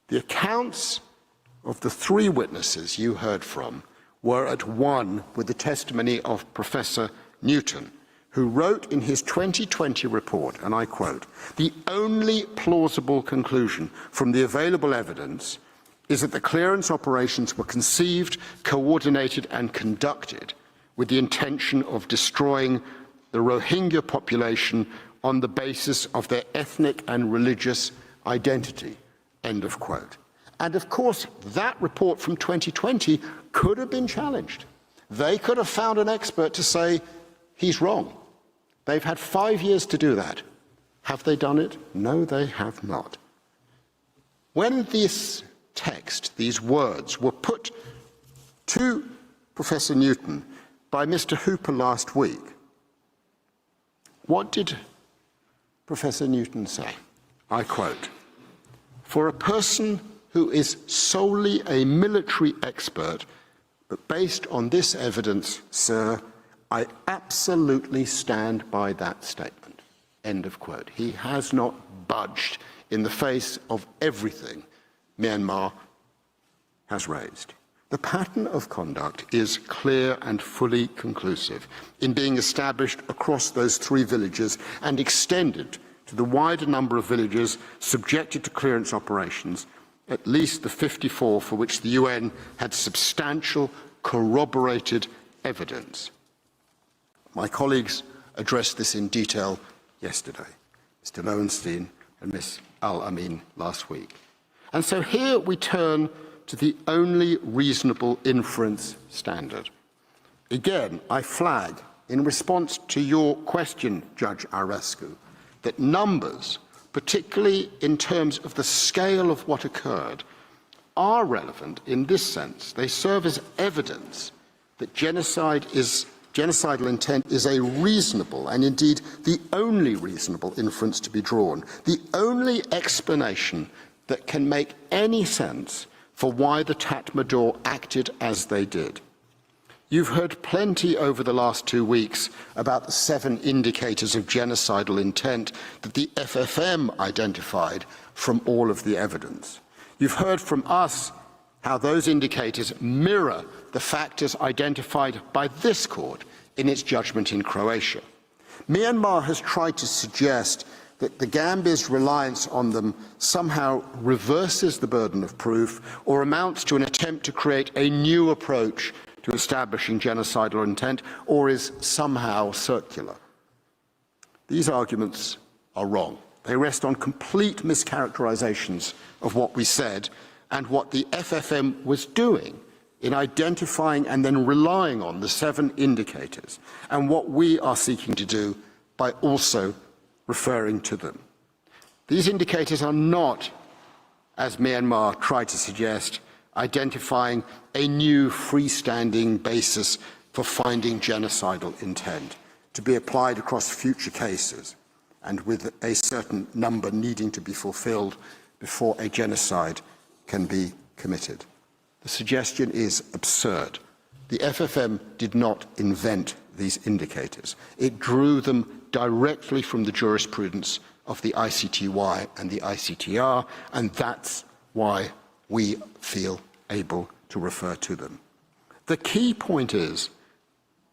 The accounts of the three witnesses you heard from were at one with the testimony of Professor Newton, who wrote in his 2020 report, and I quote, "The only plausible conclusion from the available evidence is that the clearance operations were conceived, coordinated and conducted with the intention of destroying the Rohingya population on the basis of their ethnic and religious identity," end of quote. And of course, that report from 2020 could have been challenged. They could have found an expert to say, he's wrong. They've had 5 years to do that. Have they done it? No, they have not. When this text, these words, were put to Professor Newton by Mr. Hooper last week, what did Professor Newton say? I quote, "For a person who is solely a military expert, but based on this evidence, sir, I absolutely stand by that statement," end of quote. He has not budged in the face of everything Myanmar has raised. The pattern of conduct is clear and fully conclusive in being established across those three villages and extended to the wider number of villages subjected to clearance operations, at least the 54 for which the UN had substantial corroborated evidence. My colleagues addressed this in detail yesterday, Mr. Lowenstein and Ms. Al-Amin last week. And so here we turn to the only reasonable inference standard. Again, I flag, in response to your question, Judge Arescu, that numbers, particularly in terms of the scale of what occurred, are relevant in this sense. They serve as evidence that genocidal intent is a reasonable, and indeed the only reasonable inference to be drawn, the only explanation that can make any sense for why the Tatmadaw acted as they did. You've heard plenty over the last 2 weeks about the 7 indicators of genocidal intent that the FFM identified from all of the evidence. You've heard from us how those indicators mirror the factors identified by this court in its judgment in Croatia. Myanmar has tried to suggest that the Gambia's reliance on them somehow reverses the burden of proof or amounts to an attempt to create a new approach to establishing genocidal intent, or is somehow circular. These arguments are wrong. They rest on complete mischaracterizations of what we said and what the FFM was doing in identifying and then relying on the 7 indicators, and what we are seeking to do by also referring to them. These indicators are not, as Myanmar tried to suggest, identifying a new freestanding basis for finding genocidal intent to be applied across future cases and with a certain number needing to be fulfilled before a genocide can be committed. The suggestion is absurd. The FFM did not invent these indicators. It drew them directly from the jurisprudence of the ICTY and the ICTR, and that's why we feel able to refer to them. The key point is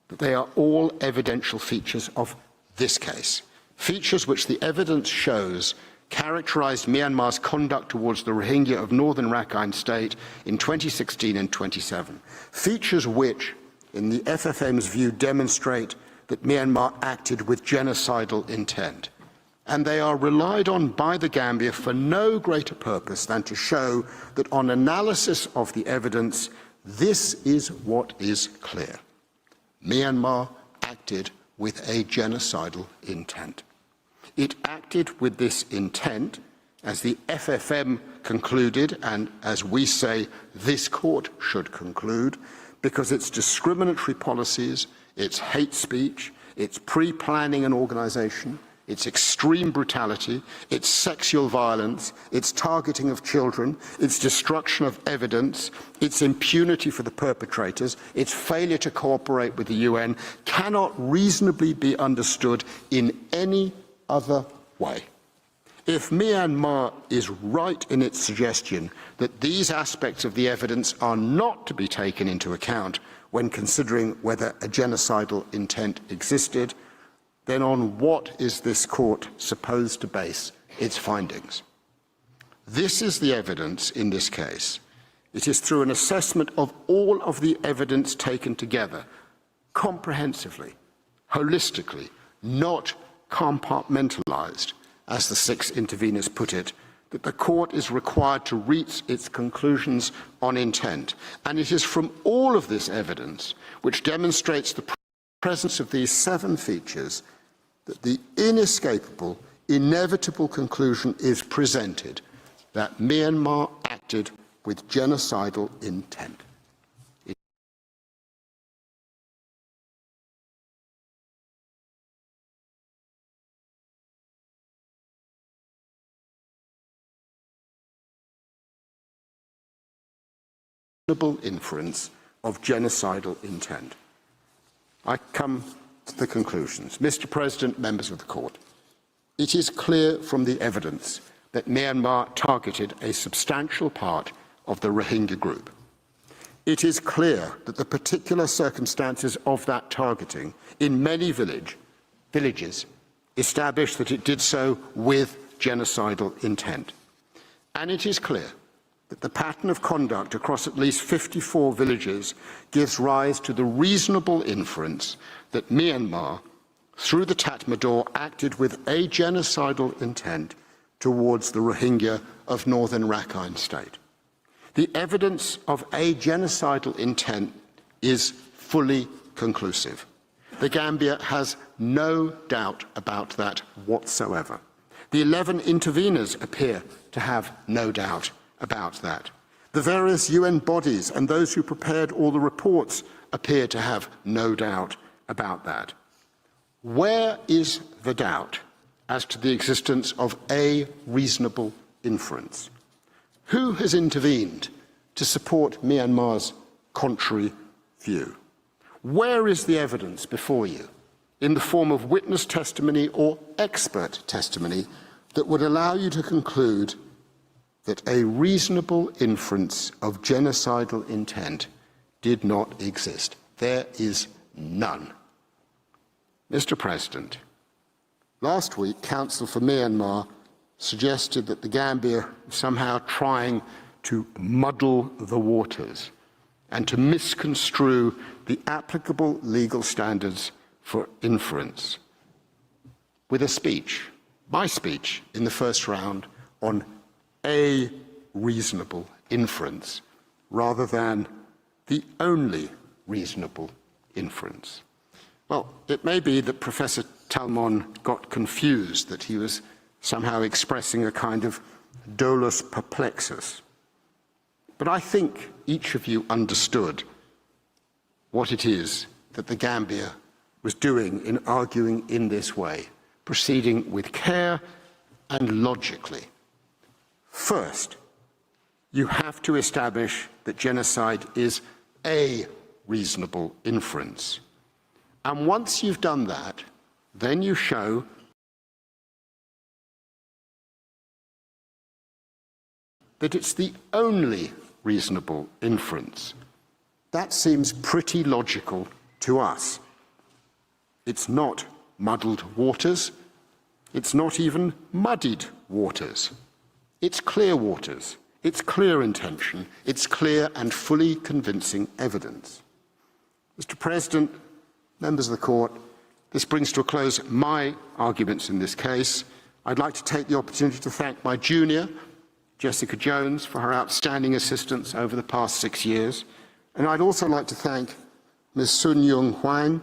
that they are all evidential features of this case, features which the evidence shows characterized Myanmar's conduct towards the Rohingya of northern Rakhine State in 2016 and 27, features which, in the FFM's view, demonstrate that Myanmar acted with genocidal intent. and they are relied on by the Gambia for no greater purpose than to show that on analysis of the evidence, this is what is clear. Myanmar acted with a genocidal intent. It acted with this intent, as the FFM concluded, and as we say this court should conclude, because its discriminatory policies, its hate speech, its pre-planning and organisation, its extreme brutality, its sexual violence, its targeting of children, its destruction of evidence, its impunity for the perpetrators, its failure to cooperate with the UN cannot reasonably be understood in any other way. If Myanmar is right in its suggestion that these aspects of the evidence are not to be taken into account when considering whether a genocidal intent existed, then on what is this court supposed to base its findings? This is the evidence in this case. It is through an assessment of all of the evidence taken together, comprehensively, holistically, not compartmentalized, as the 6 interveners put it, that the court is required to reach its conclusions on intent. And it is from all of this evidence, which demonstrates the presence of these 7 features, that the inescapable, inevitable conclusion is presented that Myanmar acted with genocidal intent. Inference of genocidal intent. I come to the conclusions. Mr. President, members of the court, it is clear from the evidence that Myanmar targeted a substantial part of the Rohingya group. It is clear that the particular circumstances of that targeting in many villages established that it did so with genocidal intent. And it is clear that the pattern of conduct across at least 54 villages gives rise to the reasonable inference that Myanmar, through the Tatmadaw, acted with a genocidal intent towards the Rohingya of northern Rakhine State. The evidence of a genocidal intent is fully conclusive. The Gambia has no doubt about that whatsoever. The 11 interveners appear to have no doubt about that. The various UN bodies and those who prepared all the reports appear to have no doubt about that. Where is the doubt as to the existence of a reasonable inference? Who has intervened to support Myanmar's contrary view? Where is the evidence before you, in the form of witness testimony or expert testimony, that would allow you to conclude that a reasonable inference of genocidal intent did not exist? There is none. Mr. President, last week, Counsel for Myanmar suggested that the Gambia is somehow trying to muddle the waters and to misconstrue the applicable legal standards for inference with a speech, my speech in the first round, on a reasonable inference rather than the only reasonable inference. Well, it may be that Professor Talmon got confused, that he was somehow expressing a kind of dolus perplexus. But I think each of you understood what it is that the Gambia was doing in arguing in this way, proceeding with care and logically. First, you have to establish that genocide is a reasonable inference. And once you've done that, then you show that it's the only reasonable inference. That seems pretty logical to us. It's not muddled waters. It's not even muddied waters. It's clear waters, it's clear intention, it's clear and fully convincing evidence. Mr. President, members of the court, this brings to a close my arguments in this case. I'd like to take the opportunity to thank my junior, Jessica Jones, for her outstanding assistance over the past 6 years. And I'd also like to thank Ms. Sun Yung Huang,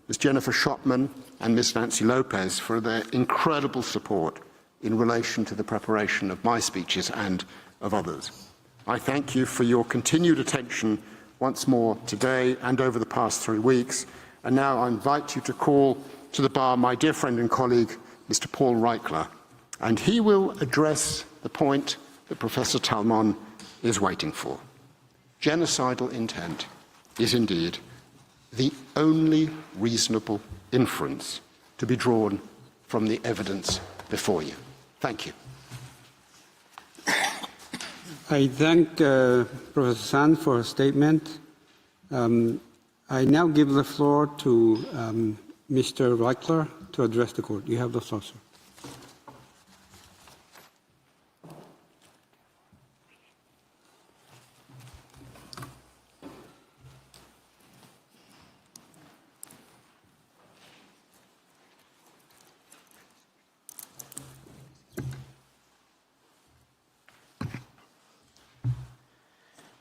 Ms. Jennifer Shopman, and Ms. Nancy Lopez for their incredible support in relation to the preparation of my speeches and of others. I thank you for your continued attention once more today and over the past 3 weeks. And now I invite you to call to the bar my dear friend and colleague, Mr. Paul Reichler, and he will address the point that Professor Talmon is waiting for. Genocidal intent is indeed the only reasonable inference to be drawn from the evidence before you. Thank you.
I thank Professor Sands for her statement. I now give the floor to Mr. Reichler to address the court. You have the floor, sir.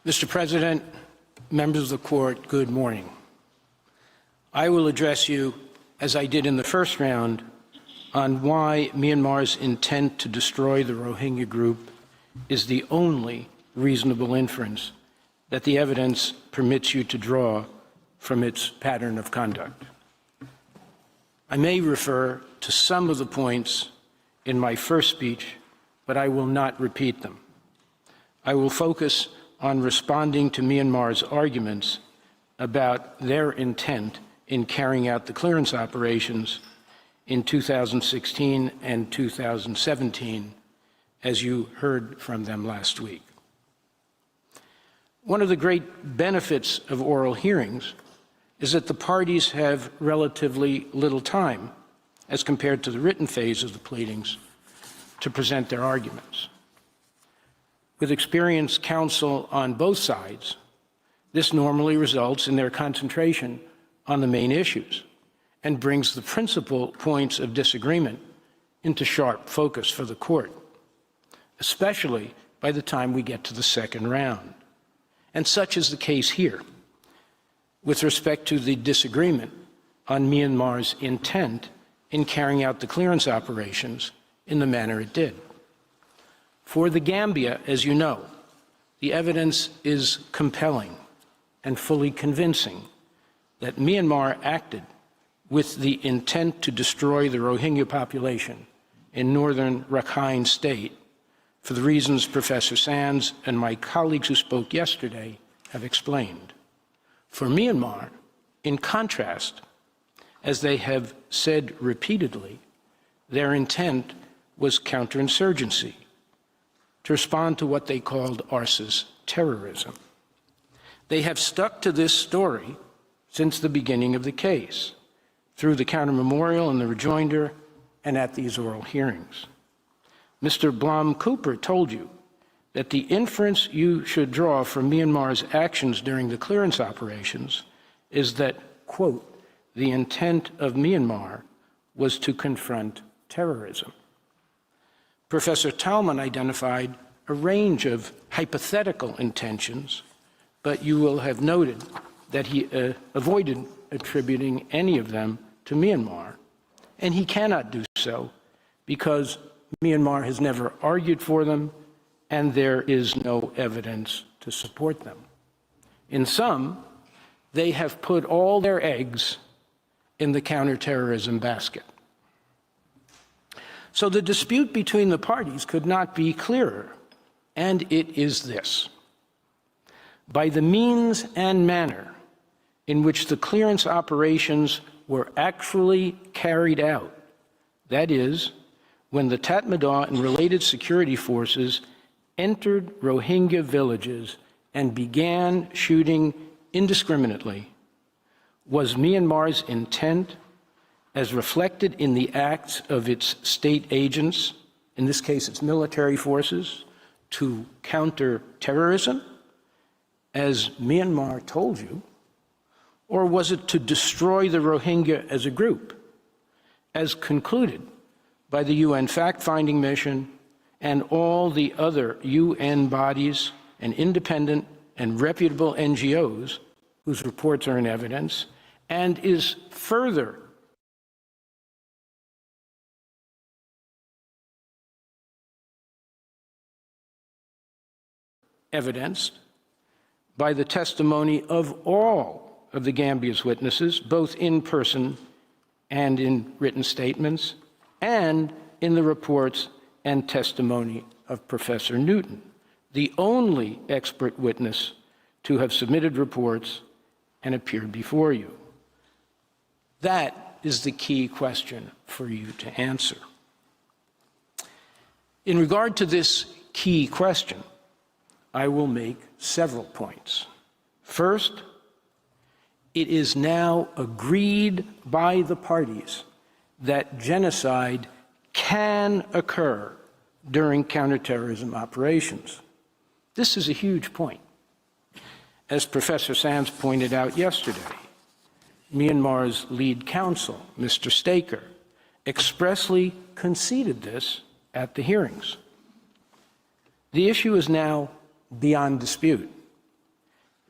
Mr. President, members of the court, good morning. I will address you, as I did in the first round, on why Myanmar's intent to destroy the Rohingya group is the only reasonable inference that the evidence permits you to draw from its pattern of conduct. I may refer to some of the points in my first speech, but I will not repeat them. I will focus on responding to Myanmar's arguments about their intent in carrying out the clearance operations in 2016 and 2017, as you heard from them last week. One of the great benefits of oral hearings is that the parties have relatively little time, as compared to the written phase of the pleadings, to present their arguments. With experienced counsel on both sides, this normally results in their concentration on the main issues and brings the principal points of disagreement into sharp focus for the court, especially by the time we get to the second round. And such is the case here, with respect to the disagreement on Myanmar's intent in carrying out the clearance operations in the manner it did. For the Gambia, as you know, the evidence is compelling and fully convincing that Myanmar acted with the intent to destroy the Rohingya population in northern Rakhine State for the reasons Professor Sands and my colleagues who spoke yesterday have explained. For Myanmar, in contrast, as they have said repeatedly, their intent was counterinsurgency, to respond to what they called ARSA's terrorism. They have stuck to this story since the beginning of the case, through the counter-memorial and the rejoinder, and at these oral hearings. Mr. Blom-Cooper told you that the inference you should draw from Myanmar's actions during the clearance operations is that, quote, the intent of Myanmar was to confront terrorism. Professor Talmon identified a range of hypothetical intentions, but you will have noted that he avoided attributing any of them to Myanmar, and he cannot do so because Myanmar has never argued for them and there is no evidence to support them. In sum, they have put all their eggs in the counterterrorism basket. So the dispute between the parties could not be clearer, and it is this. By the means and manner in which the clearance operations were actually carried out, that is, when the Tatmadaw and related security forces entered Rohingya villages and began shooting indiscriminately, was Myanmar's intent, as reflected in the acts of its state agents, in this case its military forces, to counter terrorism, as Myanmar told you, or was it to destroy the Rohingya as a group, as concluded by the UN fact-finding mission and all the other UN bodies and independent and reputable NGOs whose reports are in evidence, and is further evidenced by the testimony of all of the Gambia's witnesses, both in person and in written statements, and in the reports and testimony of Professor Newton, the only expert witness to have submitted reports and appeared before you. That is the key question for you to answer. In regard to this key question, I will make several points. First, it is now agreed by the parties that genocide can occur during counterterrorism operations. This is a huge point. As Professor Sands pointed out yesterday, Myanmar's lead counsel, Mr. Staker, expressly conceded this at the hearings. The issue is now beyond dispute.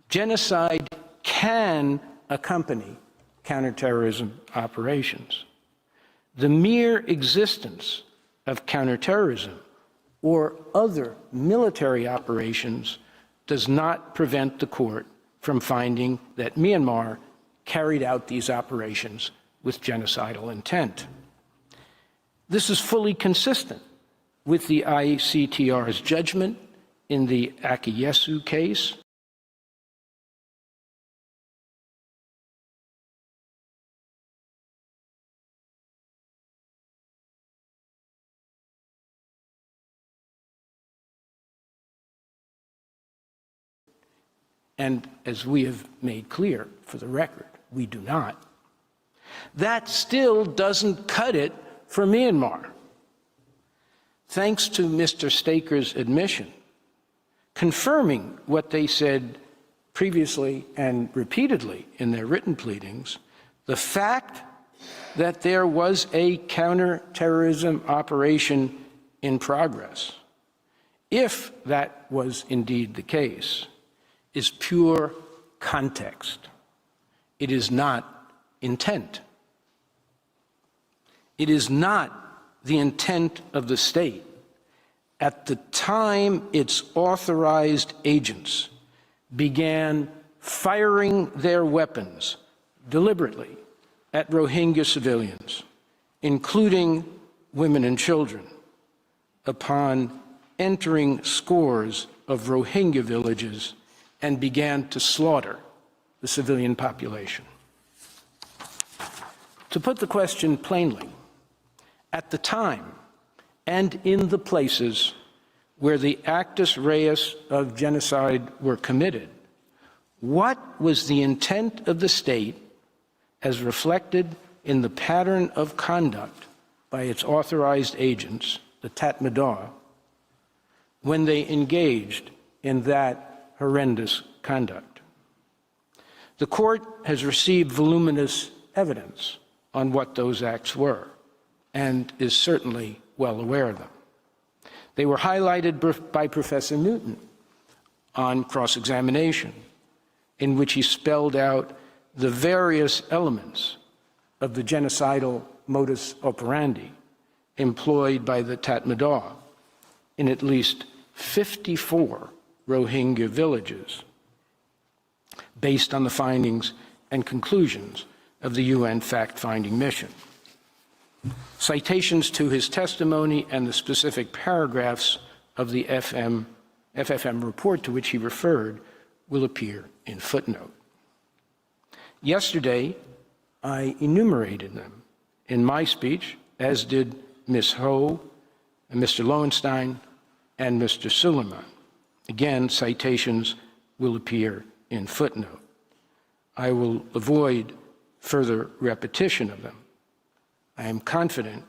Genocide can accompany counterterrorism operations. The mere existence of counterterrorism or other military operations does not prevent the court from finding that Myanmar carried out these operations with genocidal intent. This is fully consistent with the ICTR's judgment in the Akiyesu case, and as we have made clear, for the record, we do not. That still doesn't cut it for Myanmar. Thanks to Mr. Staker's admission, confirming what they said previously and repeatedly in their written pleadings, the fact that there was a counterterrorism operation in progress, if that was indeed the case, is pure context. It is not intent. It is not the intent of the state at the time its authorized agents began firing their weapons deliberately at Rohingya civilians, including women and children, upon entering scores of Rohingya villages and began to slaughter the civilian population. To put the question plainly, at the time and in the places where the actus reus of genocide were committed, what was the intent of the state as reflected in the pattern of conduct by its authorized agents, the Tatmadaw, when they engaged in that horrendous conduct? The court has received voluminous evidence on what those acts were and is certainly well aware of them. They were highlighted by Professor Newton on cross-examination, in which he spelled out the various elements of the genocidal modus operandi employed by the Tatmadaw in at least 54 Rohingya villages, based on the findings and conclusions of the UN fact-finding mission. Citations to his testimony and the specific paragraphs of the FFM report to which he referred will appear in footnote. Yesterday, I enumerated them in my speech, as did Ms. Ho, and Mr. Lowenstein, and Mr. Suleiman. Again, citations will appear in footnote. I will avoid further repetition of them. I am confident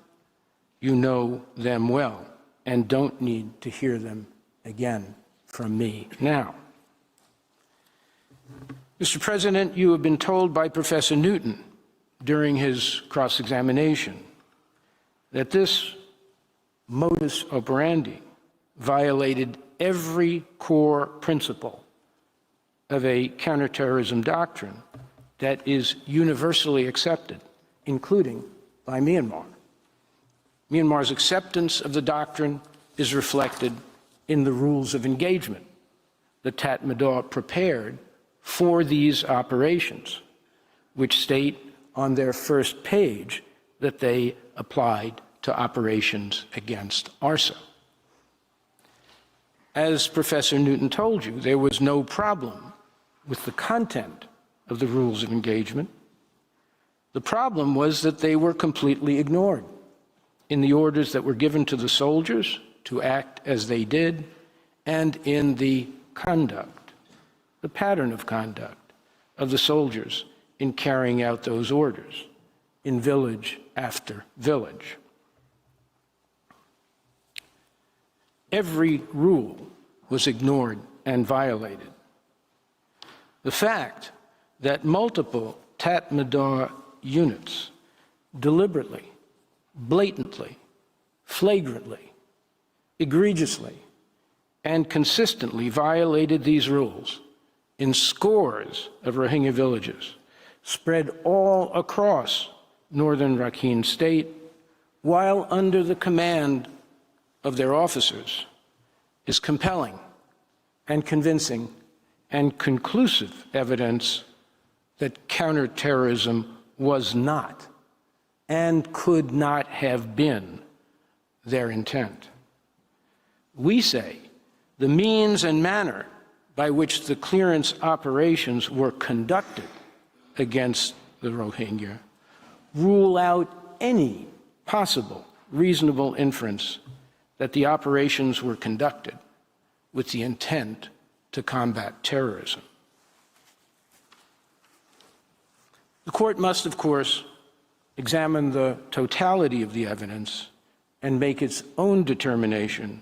you know them well and don't need to hear them again from me now. Mr. President, you have been told by Professor Newton during his cross-examination that this modus operandi violated every core principle of a counterterrorism doctrine that is universally accepted, including by Myanmar. Myanmar's acceptance of the doctrine is reflected in the rules of engagement that Tatmadaw prepared for these operations, which state on their first page that they applied to operations against ARSA. As Professor Newton told you, there was no problem with the content of the rules of engagement. The problem was that they were completely ignored in the orders that were given to the soldiers to act as they did, and in the conduct, the pattern of conduct of the soldiers in carrying out those orders in village after village. Every rule was ignored and violated. The fact that multiple Tatmadaw units deliberately, blatantly, flagrantly, egregiously, and consistently violated these rules in scores of Rohingya villages, spread all across northern Rakhine State, while under the command of their officers, is compelling and convincing and conclusive evidence that counterterrorism was not and could not have been their intent. We say the means and manner by which the clearance operations were conducted against the Rohingya rule out any possible reasonable inference that the operations were conducted with the intent to combat terrorism. The court must, of course, examine the totality of the evidence and make its own determination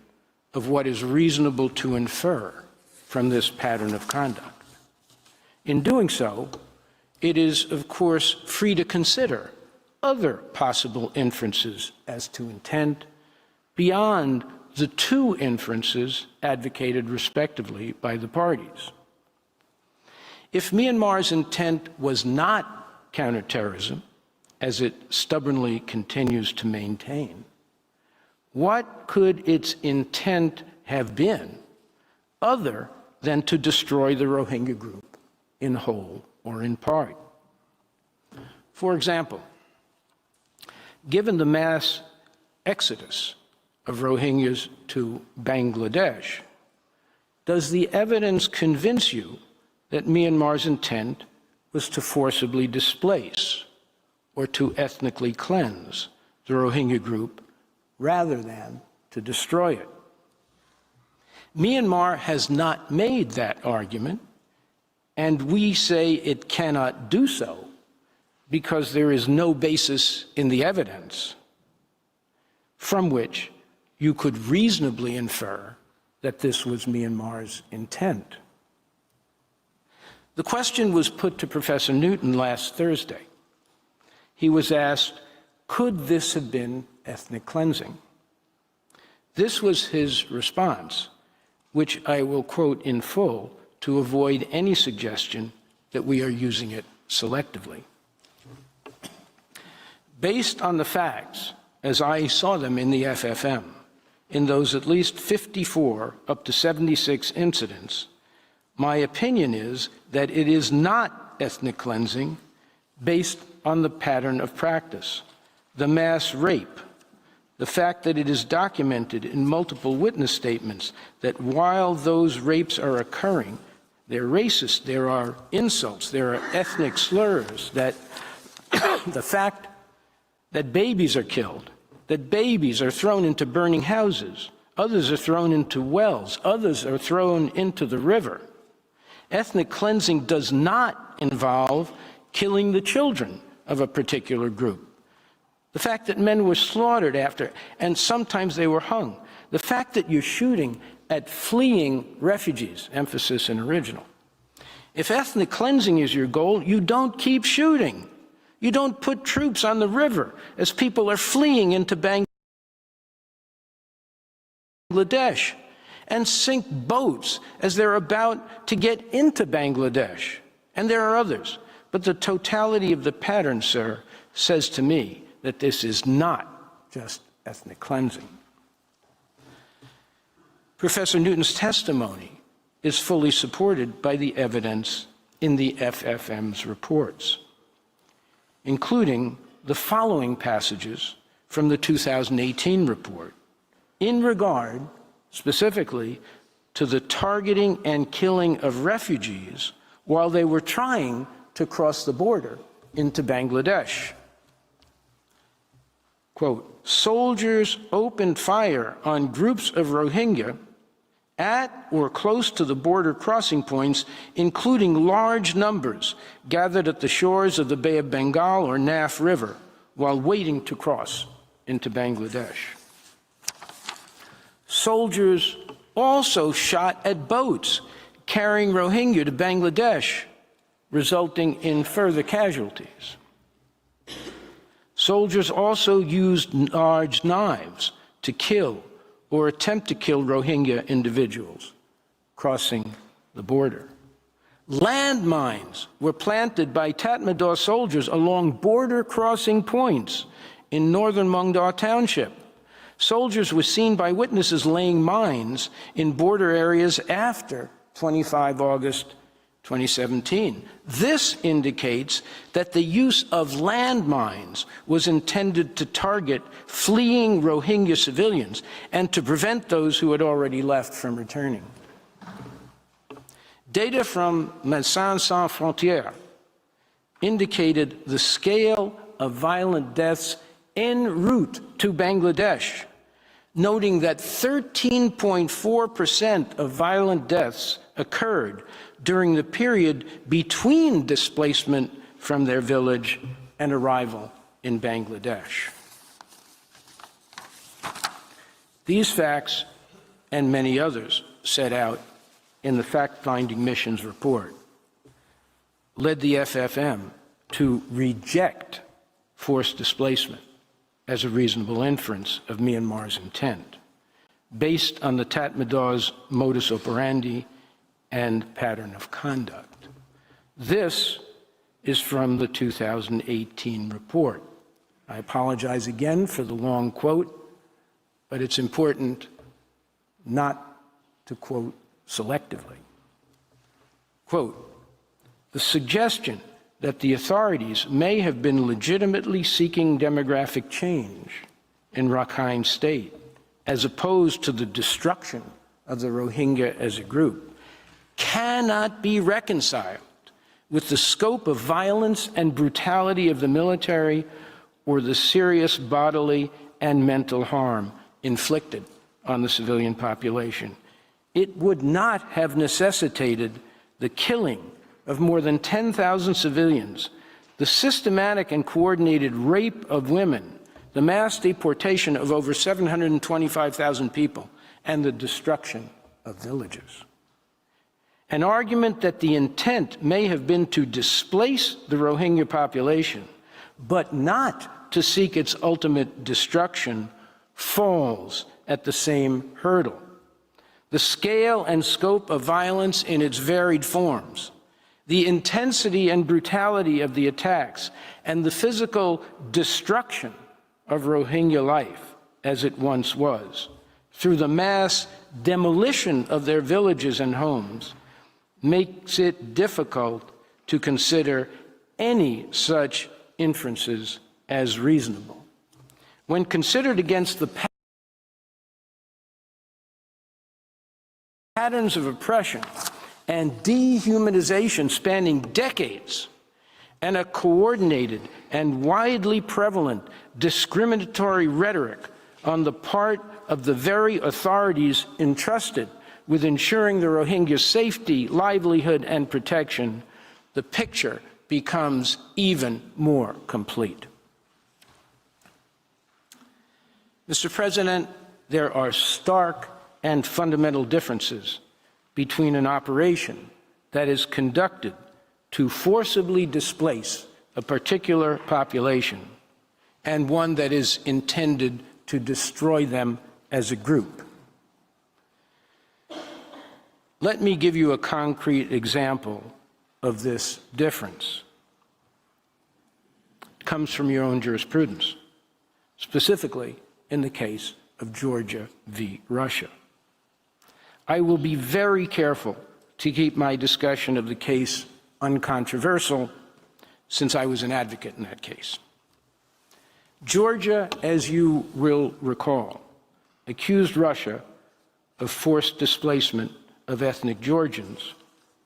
of what is reasonable to infer from this pattern of conduct. In doing so, it is, of course, free to consider other possible inferences as to intent beyond the two inferences advocated respectively by the parties. If Myanmar's intent was not counterterrorism, as it stubbornly continues to maintain, what could its intent have been other than to destroy the Rohingya group in whole or in part? For example, given the mass exodus of Rohingyas to Bangladesh, does the evidence convince you that Myanmar's intent was to forcibly displace or to ethnically cleanse the Rohingya group rather than to destroy it? Myanmar has not made that argument, and we say it cannot do so because there is no basis in the evidence from which you could reasonably infer that this was Myanmar's intent. The question was put to Professor Newton last Thursday. He was asked, could this have been ethnic cleansing? This was his response, which I will quote in full to avoid any suggestion that we are using it selectively. Based on the facts, as I saw them in the FFM, in those at least 54 up to 76 incidents, my opinion is that it is not ethnic cleansing based on the pattern of practice, the mass rape, the fact that it is documented in multiple witness statements that while those rapes are occurring, they're racist, there are insults, there are ethnic slurs, that the fact that babies are killed, that babies are thrown into burning houses, others are thrown into wells, others are thrown into the river. Ethnic cleansing does not involve killing the children of a particular group. The fact that men were slaughtered after, and sometimes they were hung. The fact that you're shooting at fleeing refugees, emphasis in original. If ethnic cleansing is your goal, you don't keep shooting. You don't put troops on the river as people are fleeing into Bangladesh. Bangladesh and sink boats as they're about to get into Bangladesh. And there are others. But the totality of the pattern, sir, says to me that this is not just ethnic cleansing. Professor Newton's testimony is fully supported by the evidence in the FFM's reports, including the following passages from the 2018 report in regard specifically to the targeting and killing of refugees while they were trying to cross the border into Bangladesh. Quote, soldiers opened fire on groups of Rohingya at or close to the border crossing points, including large numbers gathered at the shores of the Bay of Bengal or Naf River while waiting to cross into Bangladesh. Soldiers also shot at boats carrying Rohingya to Bangladesh, resulting in further casualties. Soldiers also used large knives to kill or attempt to kill Rohingya individuals crossing the border. Landmines were planted by Tatmadaw soldiers along border crossing points in northern Mongdaw Township. Soldiers were seen by witnesses laying mines in border areas after 25 August 2017. This indicates that the use of landmines was intended to target fleeing Rohingya civilians and to prevent those who had already left from returning. Data from Médecins Sans Frontières indicated the scale of violent deaths en route to Bangladesh, noting that 13.4% of violent deaths occurred during the period between displacement from their village and arrival in Bangladesh. These facts and many others set out in the fact-finding mission's report led the FFM to reject forced displacement as a reasonable inference of Myanmar's intent, based on the Tatmadaw's modus operandi and pattern of conduct. This is from the 2018 report. I apologize again for the long quote, but it's important not to quote selectively. Quote, the suggestion that the authorities may have been legitimately seeking demographic change in Rakhine State, as opposed to the destruction of the Rohingya as a group, cannot be reconciled with the scope of violence and brutality of the military or the serious bodily and mental harm inflicted on the civilian population. It would not have necessitated the killing of more than 10,000 civilians, the systematic and coordinated rape of women, the mass deportation of over 725,000 people, and the destruction of villages. An argument that the intent may have been to displace the Rohingya population, but not to seek its ultimate destruction, falls at the same hurdle. The scale and scope of violence in its varied forms, the intensity and brutality of the attacks, and the physical destruction of Rohingya life as it once was, through the mass demolition of their villages and homes, makes it difficult to consider any such inferences as reasonable. When considered against the patterns of oppression and dehumanization spanning decades, and a coordinated and widely prevalent discriminatory rhetoric on the part of the very authorities entrusted with ensuring the Rohingya safety, livelihood, and protection, the picture becomes even more complete. Mr. President, there are stark and fundamental differences between an operation that is conducted to forcibly displace a particular population and one that is intended to destroy them as a group. Let me give you a concrete example of this difference. It comes from your own jurisprudence, specifically in the case of Georgia v. Russia. I will be very careful to keep my discussion of the case uncontroversial, since I was an advocate in that case. Georgia, as you will recall, accused Russia of forced displacement of ethnic Georgians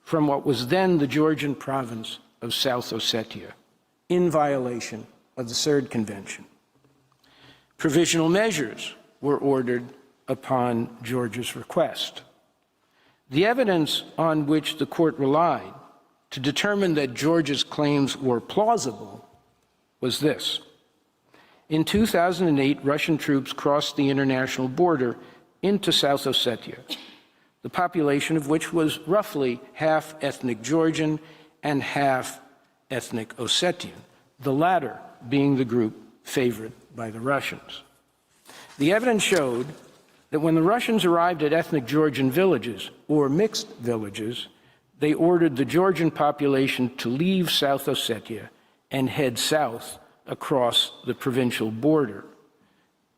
from what was then the Georgian province of South Ossetia, in violation of the Third Convention. Provisional measures were ordered upon Georgia's request. The evidence on which the court relied to determine that Georgia's claims were plausible was this. In 2008, Russian troops crossed the international border into South Ossetia, the population of which was roughly half ethnic Georgian and half ethnic Ossetian, the latter being the group favored by the Russians. The evidence showed that when the Russians arrived at ethnic Georgian villages, or mixed villages, they ordered the Georgian population to leave South Ossetia and head south across the provincial border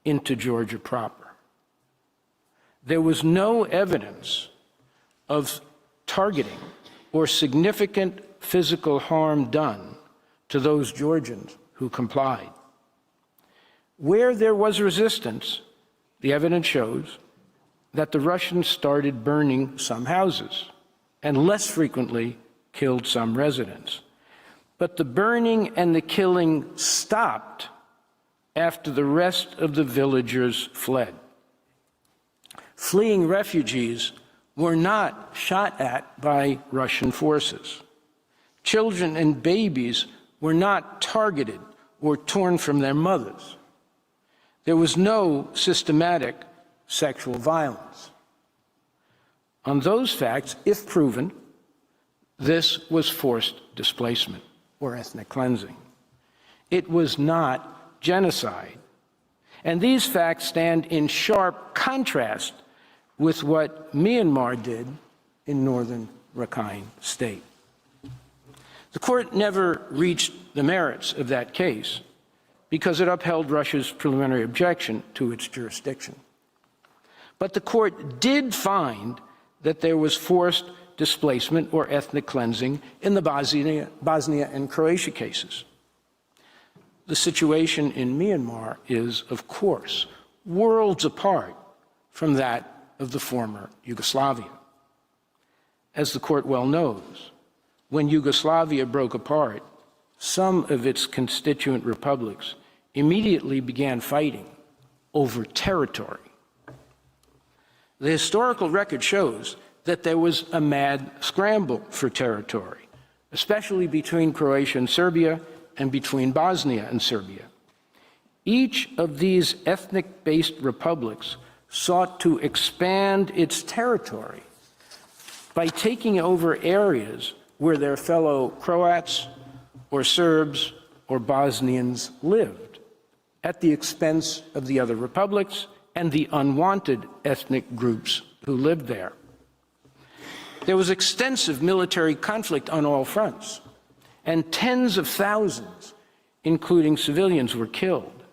into Georgia proper. There was no evidence of targeting or significant physical harm done to those Georgians who complied. Where there was resistance, the evidence shows that the Russians started burning some houses and less frequently killed some residents. But the burning and the killing stopped after the rest of the villagers fled. Fleeing refugees were not shot at by Russian forces. Children and babies were not targeted or torn from their mothers. There was no systematic sexual violence. On those facts, if proven, this was forced displacement or ethnic cleansing. It was not genocide. And these facts stand in sharp contrast with what Myanmar did in northern Rakhine State. The court never reached the merits of that case because it upheld Russia's preliminary objection to its jurisdiction. But the court did find that there was forced displacement or ethnic cleansing in the Bosnia and Croatia cases. The situation in Myanmar is, of course, worlds apart from that of the former Yugoslavia. As the court well knows, when Yugoslavia broke apart, some of its constituent republics immediately began fighting over territory. The historical record shows that there was a mad scramble for territory, especially between Croatia and Serbia and between Bosnia and Serbia. Each of these ethnic-based republics sought to expand its territory by taking over areas where their fellow Croats or Serbs or Bosnians lived, at the expense of the other republics and the unwanted ethnic groups who lived there. There was extensive military conflict on all fronts, and tens of thousands, including civilians, were killed.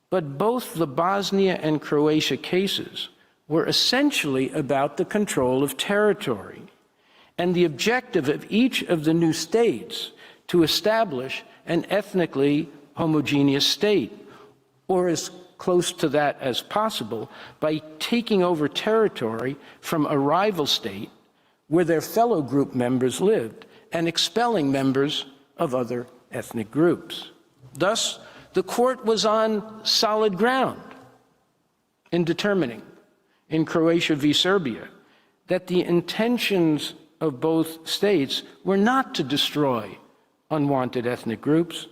But both the Bosnia and Croatia cases were essentially about the control of territory and the objective of each of the new states to establish an ethnically homogeneous state, or as close to that as possible, by taking over territory from a rival state where their fellow group members lived and expelling members of other ethnic groups. Thus, the court was on solid ground in determining, in Croatia v. Serbia, that the intentions of both states were not to destroy unwanted ethnic groups,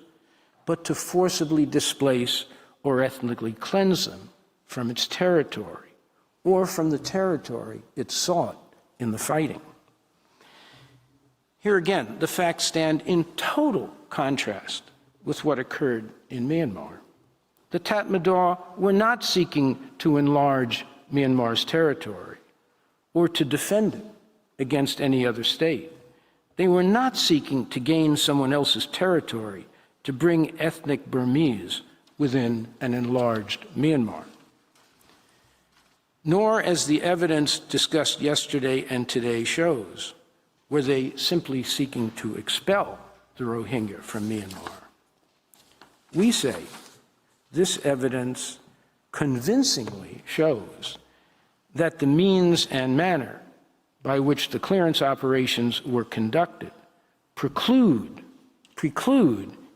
but to forcibly displace or ethnically cleanse them from its territory, or from the territory it sought in the fighting. Here again, the facts stand in total contrast with what occurred in Myanmar. The Tatmadaw were not seeking to enlarge Myanmar's territory or to defend it against any other state. They were not seeking to gain someone else's territory to bring ethnic Burmese within an enlarged Myanmar. Nor, as the evidence discussed yesterday and today shows, were they simply seeking to expel the Rohingya from Myanmar. We say this evidence convincingly shows that the means and manner by which the clearance operations were conducted preclude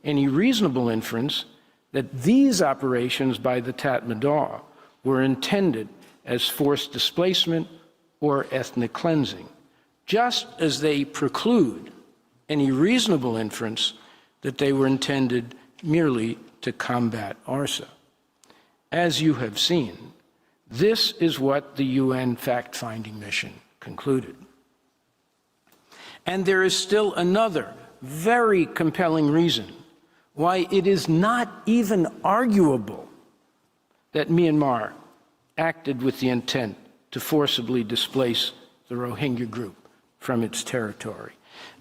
any reasonable inference that these operations by the Tatmadaw were intended as forced displacement or ethnic cleansing, just as they preclude any reasonable inference that they were intended merely to combat ARSA. As you have seen, this is what the UN fact-finding mission concluded. And there is still another very compelling reason why it is not even arguable that Myanmar acted with the intent to forcibly displace the Rohingya group from its territory.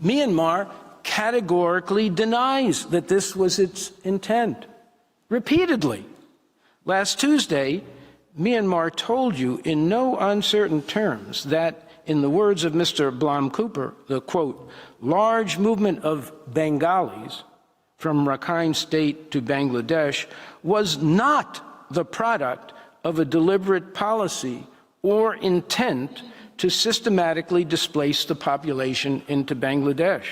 Myanmar categorically denies that this was its intent, repeatedly. Last Tuesday, Myanmar told you in no uncertain terms that, in the words of Mr. Blom Cooper, the, quote, large movement of Bengalis from Rakhine State to Bangladesh was not the product of a deliberate policy or intent to systematically displace the population into Bangladesh.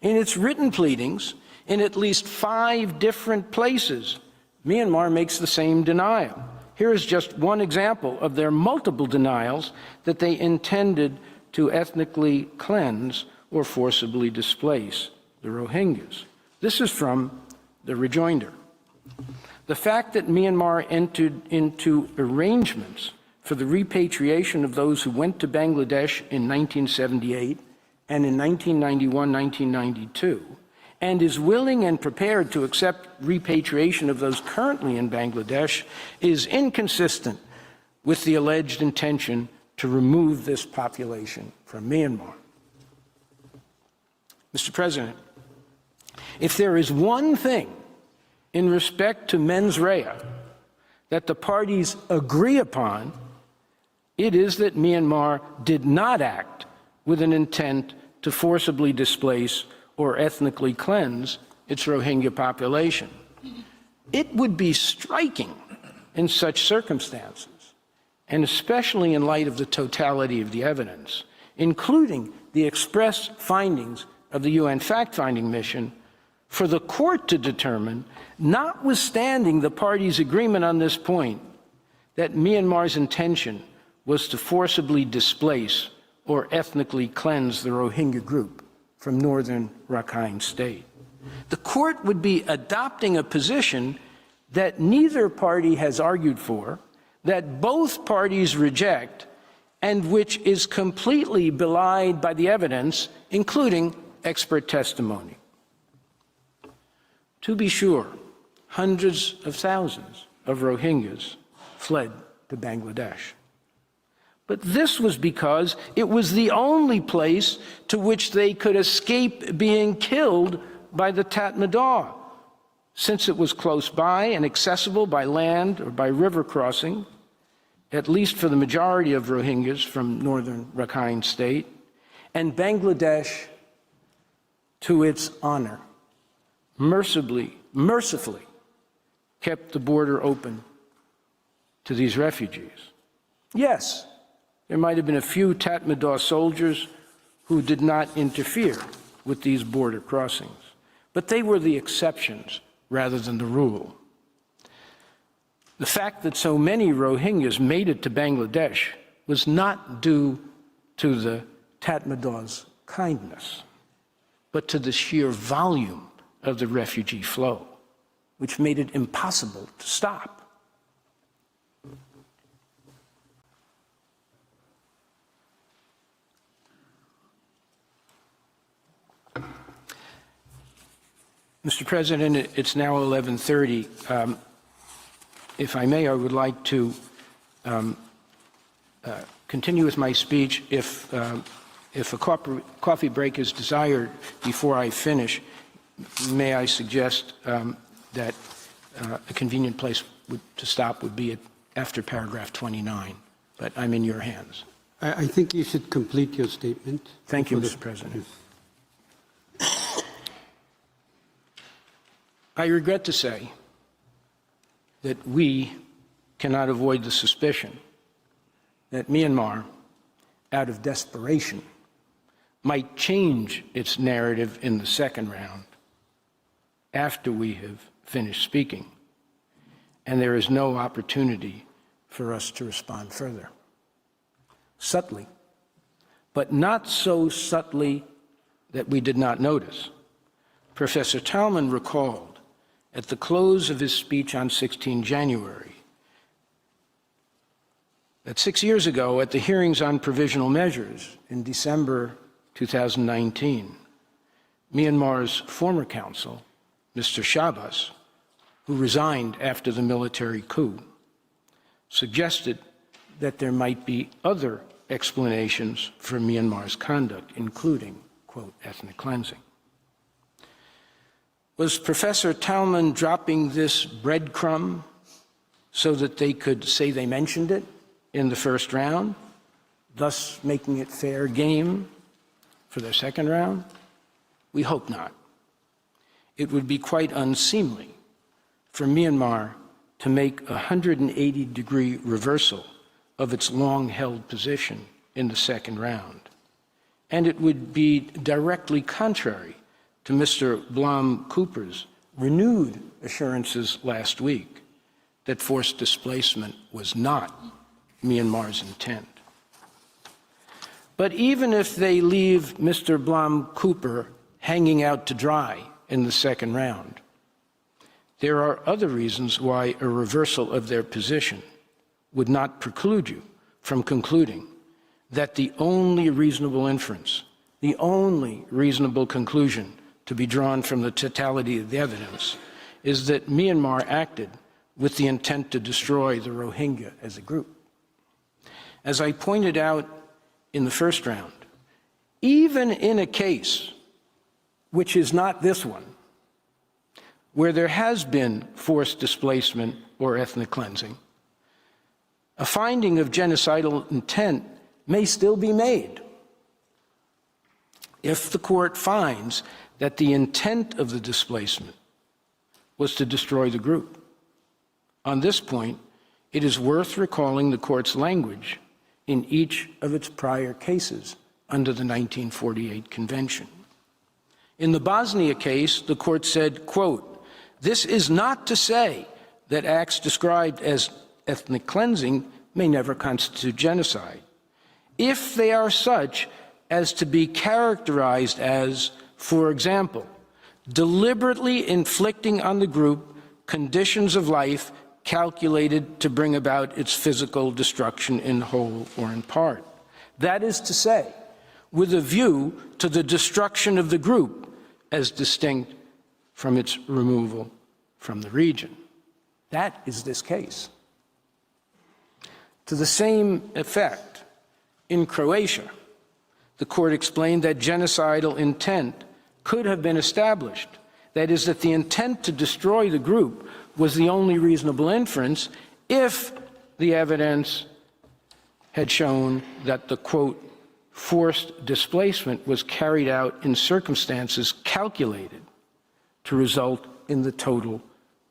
In its written pleadings, in at least 5 different places, Myanmar makes the same denial. Here is just one example of their multiple denials that they intended to ethnically cleanse or forcibly displace the Rohingyas. This is from the rejoinder. The fact that Myanmar entered into arrangements for the repatriation of those who went to Bangladesh in 1978 and in 1991-1992, and is willing and prepared to accept repatriation of those currently in Bangladesh, is inconsistent with the alleged intention to remove this population from Myanmar. Mr. President, if there is one thing in respect to mens rea that the parties agree upon, it is that Myanmar did not act with an intent to forcibly displace or ethnically cleanse its Rohingya population. It would be striking in such circumstances, and especially in light of the totality of the evidence, including the express findings of the UN fact-finding mission, for the court to determine, notwithstanding the parties' agreement on this point, that Myanmar's intention was to forcibly displace or ethnically cleanse the Rohingya group from northern Rakhine State. The court would be adopting a position that neither party has argued for, that both parties reject, and which is completely belied by the evidence, including expert testimony. To be sure, hundreds of thousands of Rohingyas fled to Bangladesh. But this was because it was the only place to which they could escape being killed by the Tatmadaw, since it was close by and accessible by land or by river crossing, at least for the majority of Rohingyas from northern Rakhine State, and Bangladesh, to its honor, mercifully kept the border open to these refugees. Yes, there might have been a few Tatmadaw soldiers who did not interfere with these border crossings, but they were the exceptions rather than the rule. The fact that so many Rohingyas made it to Bangladesh was not due to the Tatmadaw's kindness, but to the sheer volume of the refugee flow, which made it impossible to stop. Mr. President, it's now 11:30. If I may, I would like to continue with my speech if a coffee break is desired before I finish. May I suggest that a convenient place to stop would be after paragraph 29, but I'm in your hands.
I think you should complete your statement.
Thank you, Mr. President. I regret to say that we cannot avoid the suspicion that Myanmar, out of desperation, might change its narrative in the second round after we have finished speaking, and there is no opportunity for us to respond further. Subtly, but not so subtly that we did not notice, Professor Talman recalled at the close of his speech on 16 January that 6 years ago at the hearings on provisional measures in December 2019, Myanmar's former counsel, Mr. Shabas, who resigned after the military coup, suggested that there might be other explanations for Myanmar's conduct, including, quote, ethnic cleansing. Was Professor Talman dropping this breadcrumb so that they could say they mentioned it in the first round, thus making it fair game for their second round? We hope not. It would be quite unseemly for Myanmar to make a 180-degree reversal of its long-held position in the second round. And it would be directly contrary to Mr. Blom Cooper's renewed assurances last week that forced displacement was not Myanmar's intent. But even if they leave Mr. Blom Cooper hanging out to dry in the second round, there are other reasons why a reversal of their position would not preclude you from concluding that the only reasonable inference, the only reasonable conclusion to be drawn from the totality of the evidence is that Myanmar acted with the intent to destroy the Rohingya as a group. As I pointed out in the first round, even in a case which is not this one, where there has been forced displacement or ethnic cleansing, a finding of genocidal intent may still be made if the court finds that the intent of the displacement was to destroy the group. On this point, it is worth recalling the court's language in each of its prior cases under the 1948 Convention. In the Bosnia case, the court said, quote, "This is not to say that acts described as ethnic cleansing may never constitute genocide, if they are such as to be characterized as, for example, deliberately inflicting on the group conditions of life calculated to bring about its physical destruction in whole or in part. That is to say, with a view to the destruction of the group as distinct from its removal from the region." That is this case. To the same effect, in Croatia, the court explained that genocidal intent could have been established. That is, that the intent to destroy the group was the only reasonable inference if the evidence had shown that the, quote, forced displacement was carried out in circumstances calculated to result in the total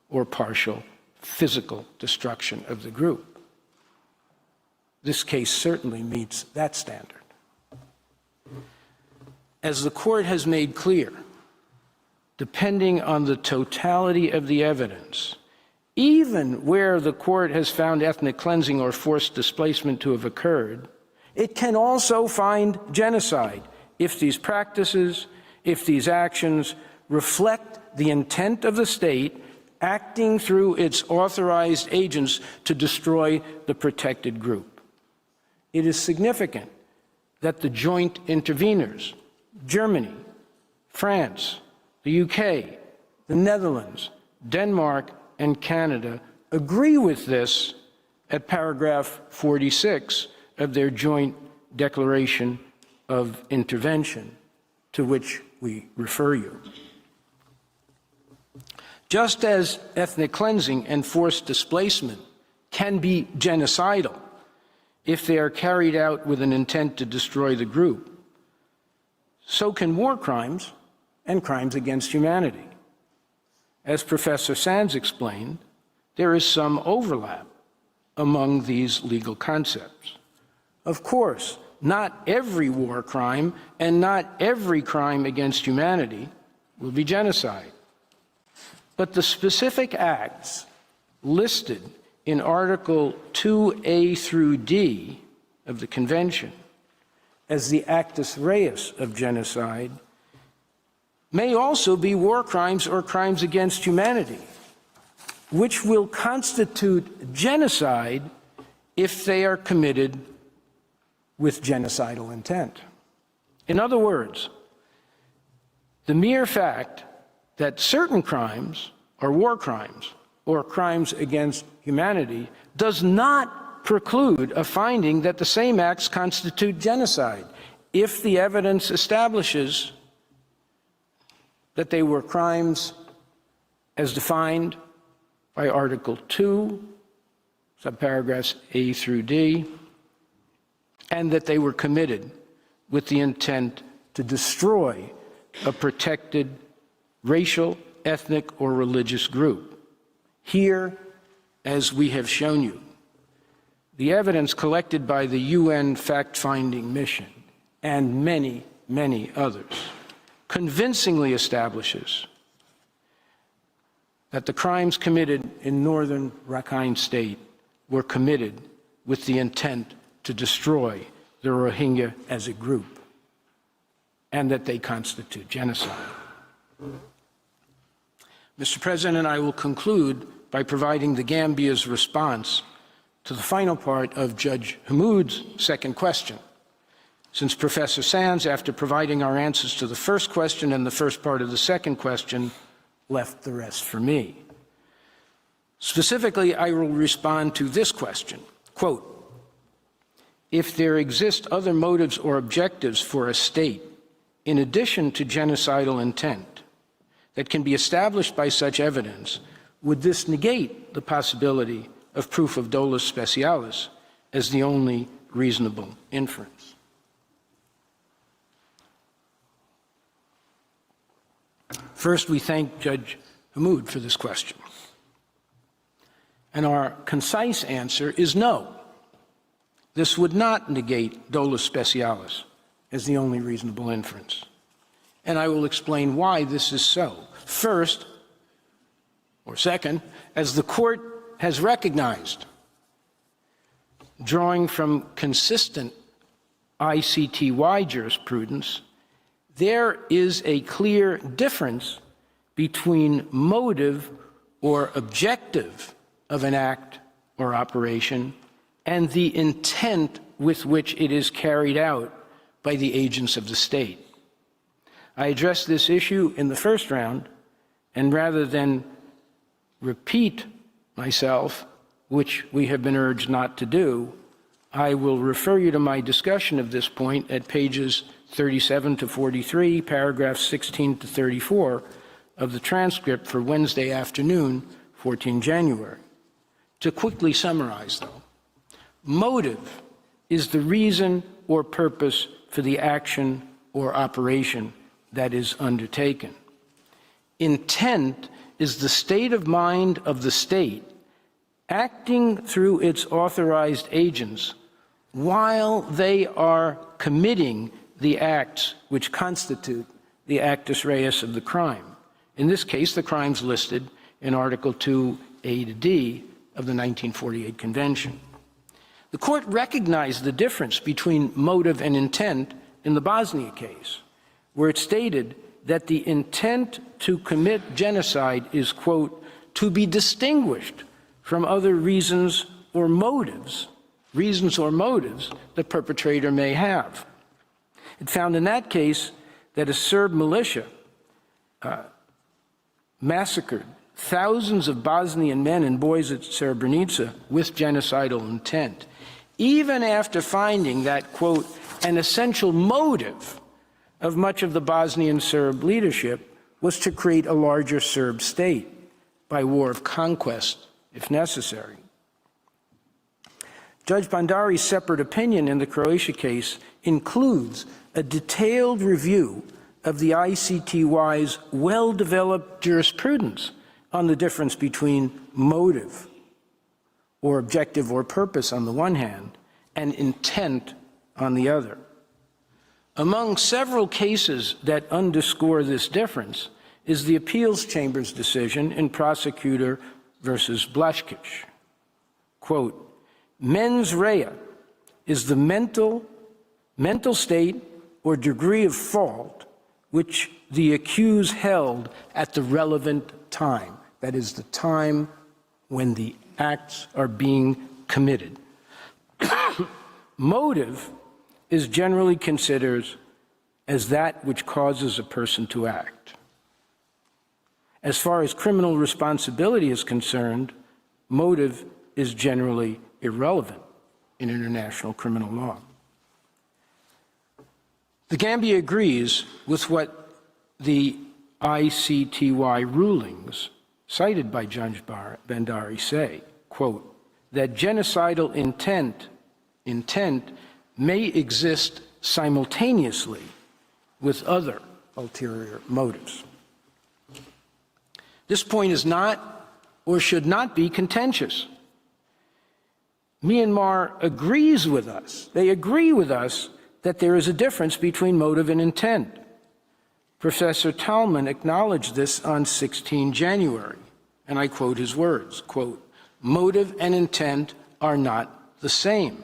or partial physical destruction of the group. This case certainly meets that standard. As the court has made clear, depending on the totality of the evidence, even where the court has found ethnic cleansing or forced displacement to have occurred, it can also find genocide if these practices, if these actions reflect the intent of the state acting through its authorized agents to destroy the protected group. It is significant that the joint interveners, Germany, France, the UK, the Netherlands, Denmark, and Canada, agree with this at paragraph 46 of their joint declaration of intervention, to which we refer you. Just as ethnic cleansing and forced displacement can be genocidal if they are carried out with an intent to destroy the group, so can war crimes and crimes against humanity. As Professor Sands explained, there is some overlap among these legal concepts. Of course, not every war crime and not every crime against humanity will be genocide. But the specific acts listed in Article 2A through D of the Convention as the actus reus of genocide may also be war crimes or crimes against humanity, which will constitute genocide if they are committed with genocidal intent. In other words, the mere fact that certain crimes are war crimes or crimes against humanity does not preclude a finding that the same acts constitute genocide if the evidence establishes that they were crimes as defined by Article 2, subparagraphs A through D, and that they were committed with the intent to destroy a protected racial, ethnic, or religious group. Here, as we have shown you, the evidence collected by the UN fact-finding mission and many, many others convincingly establishes that the crimes committed in northern Rakhine State were committed with the intent to destroy the Rohingya as a group, and that they constitute genocide. Mr. President, I will conclude by providing the Gambia's response to the final part of Judge Hammoud's second question, since Professor Sands, after providing our answers to the first question and the first part of the second question, left the rest for me. Specifically, I will respond to this question, quote, if there exist other motives or objectives for a state in addition to genocidal intent that can be established by such evidence, would this negate the possibility of proof of dolus specialis as the only reasonable inference? First, we thank Judge Hammoud for this question. And our concise answer is no. This would not negate dolus specialis as the only reasonable inference. And I will explain why this is so. First, or second, as the Court has recognized, drawing from consistent ICTY jurisprudence, there is a clear difference between motive or objective of an act or operation and the intent with which it is carried out by the agents of the state. I addressed this issue in the first round, and rather than repeat myself, which we have been urged not to do, I will refer you to my discussion of this point at pages 37 to 43, paragraphs 16 to 34 of the transcript for Wednesday afternoon, 14 January. To quickly summarize, though, motive is the reason or purpose for the action or operation that is undertaken. Intent is the state of mind of the state acting through its authorized agents while they are committing the acts which constitute the actus reus of the crime. In this case, the crimes listed in Article 2A to D of the 1948 Convention. The Court recognized the difference between motive and intent in the Bosnia case, where it stated that the intent to commit genocide is, quote, to be distinguished from other reasons or motives the perpetrator may have. It found in that case that a Serb militia massacred thousands of Bosnian men and boys at Srebrenica with genocidal intent. even after finding that, quote, an essential motive of much of the Bosnian Serb leadership was to create a larger Serb state by war of conquest, if necessary. Judge Bandari's separate opinion in the Croatia case includes a detailed review of the ICTY's well-developed jurisprudence on the difference between motive or objective or purpose on the one hand and intent on the other. Among several cases that underscore this difference is the appeals chamber's decision in Prosecutor versus Blaškić. Quote, mens rea is the mental state or degree of fault which the accused held at the relevant time, that is, the time when the acts are being committed. Motive is generally considered as that which causes a person to act. As far as criminal responsibility is concerned, motive is generally irrelevant in international criminal law. The Gambia agrees with what the ICTY rulings cited by Judge Bandari say, quote, that genocidal intent may exist simultaneously with other ulterior motives. This point is not or should not be contentious. Myanmar agrees with us. They agree with us that there is a difference between motive and intent. Professor Talman acknowledged this on 16 January, and I quote his words, quote, motive and intent are not the same.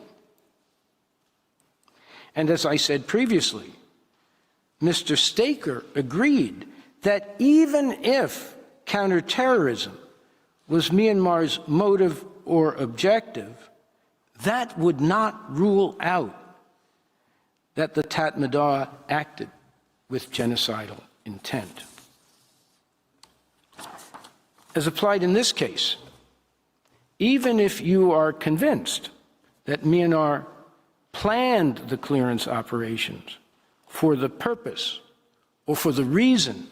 And as I said previously, Mr. Staker agreed that even if counterterrorism was Myanmar's motive or objective, that would not rule out that the Tatmadaw acted with genocidal intent. As applied in this case, even if you are convinced that Myanmar planned the clearance operations for the purpose or for the reason,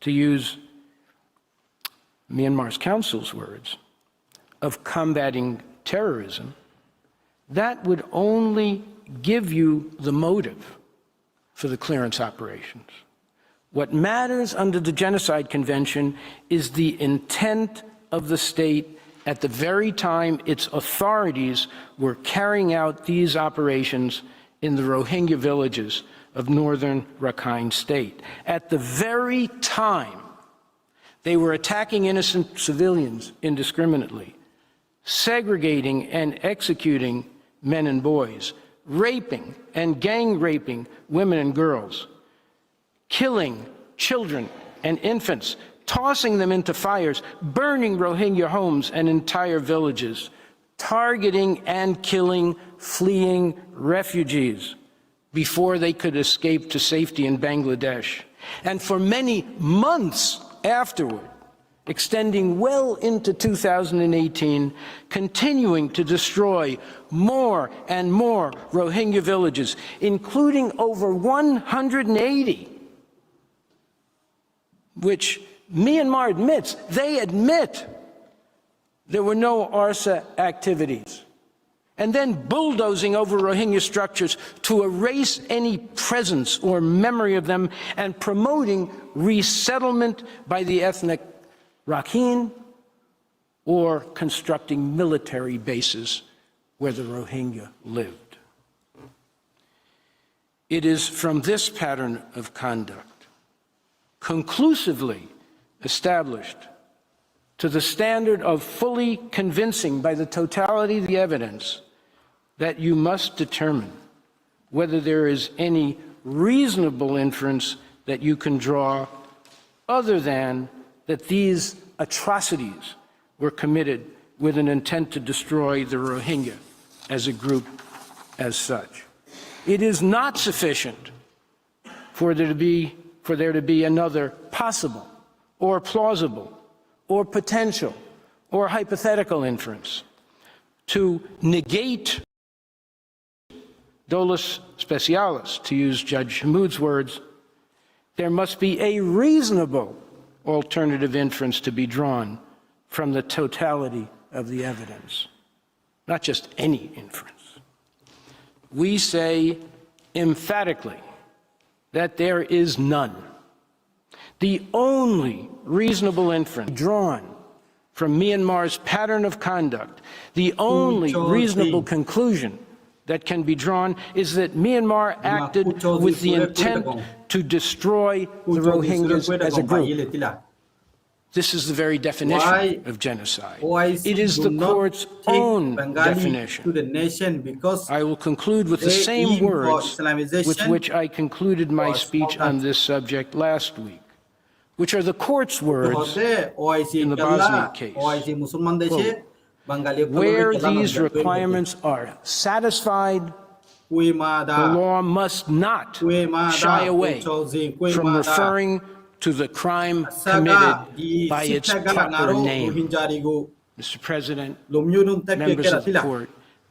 to use Myanmar's counsel's words, of combating terrorism, that would only give you the motive for the clearance operations. What matters under the Genocide Convention is the intent of the state at the very time its authorities were carrying out these operations in the Rohingya villages of northern Rakhine State. At the very time they were attacking innocent civilians indiscriminately, segregating and executing men and boys, raping and gang raping women and girls, killing children and infants, tossing them into fires, burning Rohingya homes and entire villages, targeting and killing fleeing refugees before they could escape to safety in Bangladesh. And for many months afterward, extending well into 2018, continuing to destroy more and more Rohingya villages, including over 180, which Myanmar admits, they admit there were no ARSA activities, and then bulldozing over Rohingya structures to erase any presence or memory of them, and promoting resettlement by the ethnic Rakhine, or constructing military bases where the Rohingya lived. It is from this pattern of conduct, conclusively established to the standard of fully convincing by the totality of the evidence, that you must determine whether there is any reasonable inference that you can draw other than that these atrocities were committed with an intent to destroy the Rohingya as a group as such. It is not sufficient for there to be another possible or plausible or potential or hypothetical inference to negate dolus specialis, to use Judge Hamoud's words, there must be a reasonable alternative inference to be drawn from the totality of the evidence, not just any inference. We say emphatically that there is none. The only reasonable inference drawn from Myanmar's pattern of conduct, the only reasonable conclusion that can be drawn is that Myanmar acted with the intent to destroy the Rohingyas as a group. This is the very definition of genocide. It is the court's own definition.
To the nation because
I will conclude with the same words with which I concluded my speech on this subject last week, which are the court's words in the Bosnia case. Quote, where these requirements are satisfied, the law must not shy away from referring to the crime committed by its proper name. Mr. President, members of the court,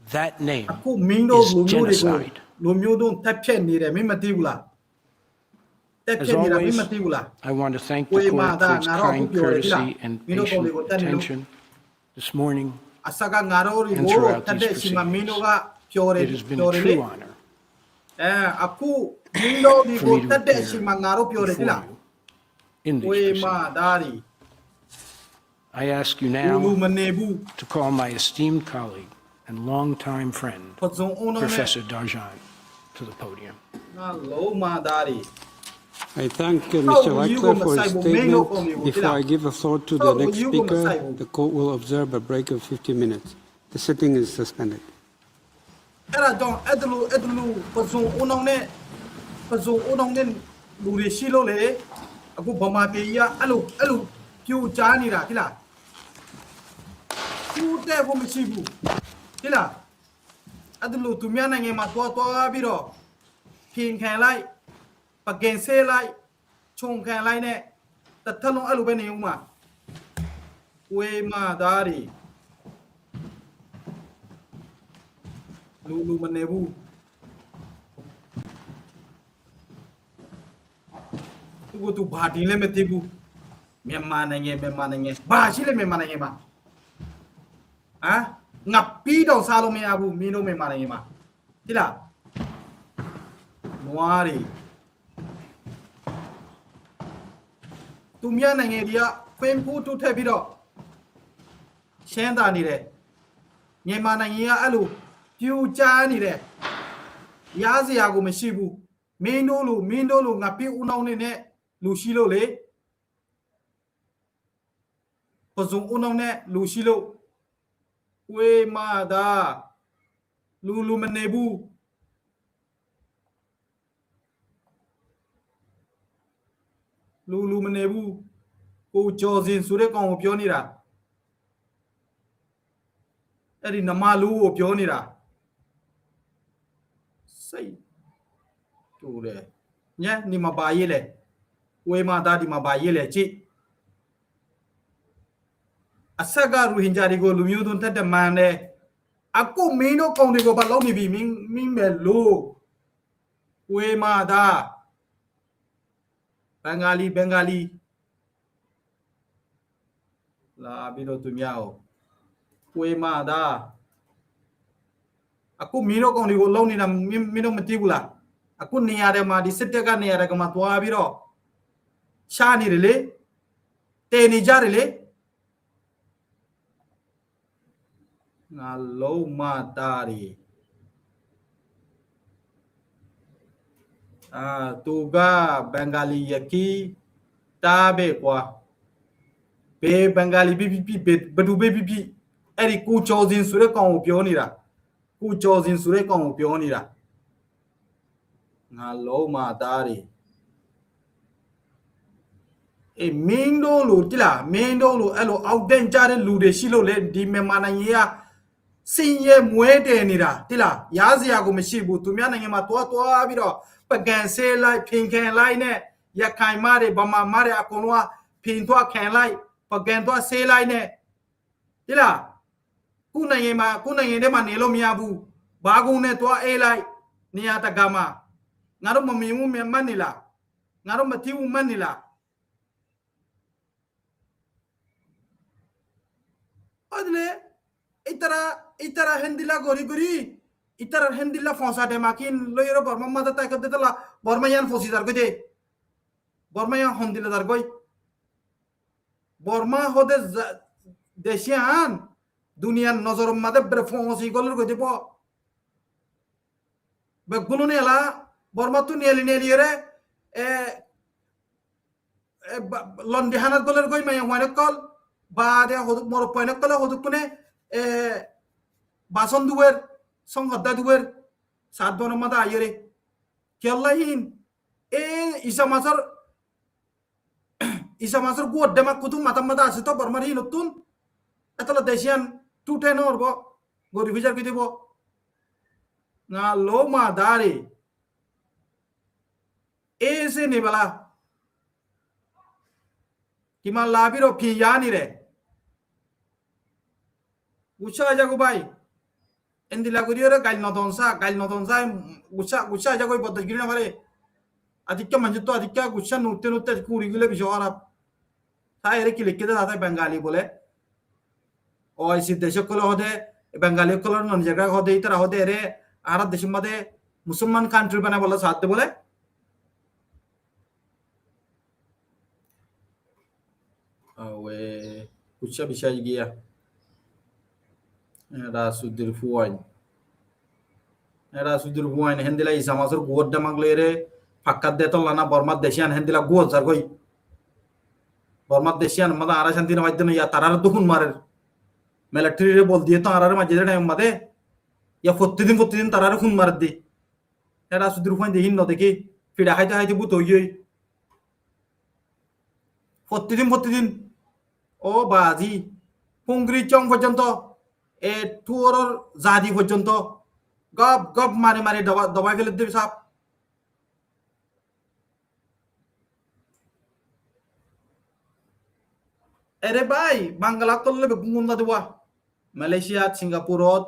that name is genocide. As always, I want to thank the court for its kind courtesy and patient attention this morning and throughout these proceedings. It has been a true honor for me to appear before you in these proceedings. I ask you now to call my esteemed colleague and longtime friend, Professor Darjan, to the podium.
I thank Mr. Reichler for his statement. Before I give the floor to the next speaker, the court will observe a break of 15 minutes. The sitting is suspended.
But again, say like, Chong can line it, the Talon Alubeniuma. We ma daddy. Lulu Manebu. To go to party limitibu. Memanang, Bashile Memanama. Ah, Napido Salome Abu Mino Memanama. Tila Noari. Tumia Nangadia, Queen Putu Tabido. Shanda nire. Yemanania Alu, Pew Janire. Yaziago Meshibu, Mindolu, Napi Unone, Lucilo Le. Pozum Unone, Lucilo. We Mada Lulu Manebu. Lulu Manebu, who chose in Surekon of Pionira. Eri Namalu of Pionira. Say to the Nya Nimabayele, Wema Daddy Mabayele, Chi. A saga Ruhinjarigo Lumudun Tatamane. Aku Mino Condigo Balomi Ming Melo. Wema Da. Bengali La Bido Tumiao Puema da Aku Mino con the Loni Mino Matibula Aku Niadema di Setega Niadama Tuabiro Shani Relay Teni Jarile Nalo Matari Tuga Bengali Yaki Tabe Kwa Be Bengali BBP Bedu BBP Eri Ku Chozin Surekon Pionira Ku Chozin Surekon Pionira Nalo Matari E Mindo Lutila Mindo Lu Elo Auden Jare Lude Shilo Le Di Memanaya Sinye Muede Nira Tila Yaziago Meshibu Tumiana Yamatua Abiro Pagan say like pink and line it, Yakai Mare, Bama Mare Akonwa, Pintua can like, Pagantua say line it. Ila Kunayema, Kunayema Nelomiabu, Bagune to a like niata gama ngaro mamimu manila ngaro matiu manila adle itara hendila gori gori itara hendila fonsa de makin loyero borma mata ta kadde tala borma yan fosi dar gode borma yan hondila dar goy borma hode deshian duniyan nozor made bre fonsi golor gode po be gulune ala borma tu neli re e londi hanat golor goy mayan wane kol ba de hodu moro poine kol hodu kune e bason duwer song hadda duwer saat bono mada ayere kellahin e isa masar go dema kutu mata mada asito bormari nutun atala deshian 210 orbo gori fijar kidibo na lo ma dare ese ne bala kima labiro piyani re gucha jago bai endila guriore gal nodonsa gucha jago bodo girina mare adikka manjito adikka gucha nutte kuri gile bishora ta ere kilekede data bengali bole o isi desho kolo hode bengali kolo non jaga hode itara hode ere ara deshum made musulman country bana bola sath bole awe gucha bisha giya era sudir fuwain hendila isa masur god damaglere fakkat deto lana bormat deshian hendila god sar goi bormat deshian mada ara shantina majdena ya tarar duhun marer military re bol diye to arar majede time made ya fottidin tarar hun mar di era sudir fuwain dehin no deki fida haite but hoye fottidin ও বাজি পুংরি চং পর্যন্ত এ টুরর জাদি পর্যন্ত গব মারে দবাই ফেলে দেবে সাপ এরে ভাই বাংলা করলে গুন্দা দেবা মালয়েশিয়া সিঙ্গাপুরত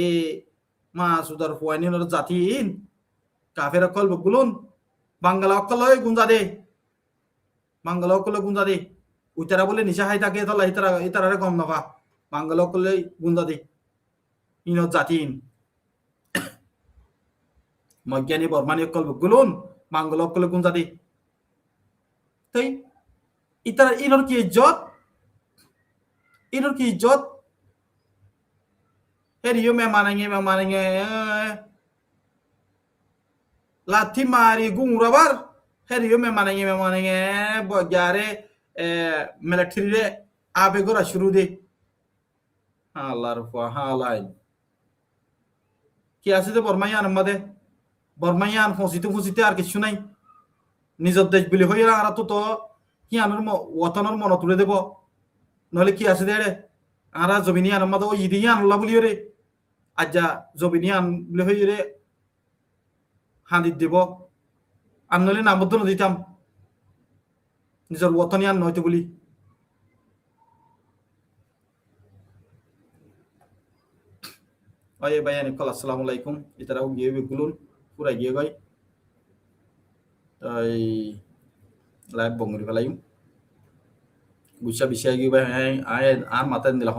এ মা সুদার ফুয়ানির জাতিন কাফের কল বগুলুন বাংলা কলয় গুন্দা দে বাংলা কলয় গুন্দা দে উইতারা বলে নিশা হাই থাকে তাহলে ইতারা কম নফা বাঙ্গাল করলে গুন্দা দি ইনত জাতিন মজ্ঞানী বর্মানি অকল গুলুন বাঙ্গাল করলে গুন্দা দি তাই ইতারা ইনর কি ইজ্জত হেরিও মে মানাঙ্গে লাথি মারি গুংরাবার হেরিও মে মানাঙ্গে বজারে military re abe gora shuru de halar fa halai ki asite bormayan made bormayan fosite ar kichu nai nijor desh bili hoyera ara to ki anor watanor mono tule debo নহলে কি আছে দেড়ে ara jobinian made o idiyan la buli re aja jobinian bili hoyere handit debo annole namodno ditam নিজের ওতনিয়ান নয়তো বলি oye bayani kol assalamu alaikum itara giye be gulun pura giye goy ay live bongri balayum gusa bisya gi bay ay ar mata ndila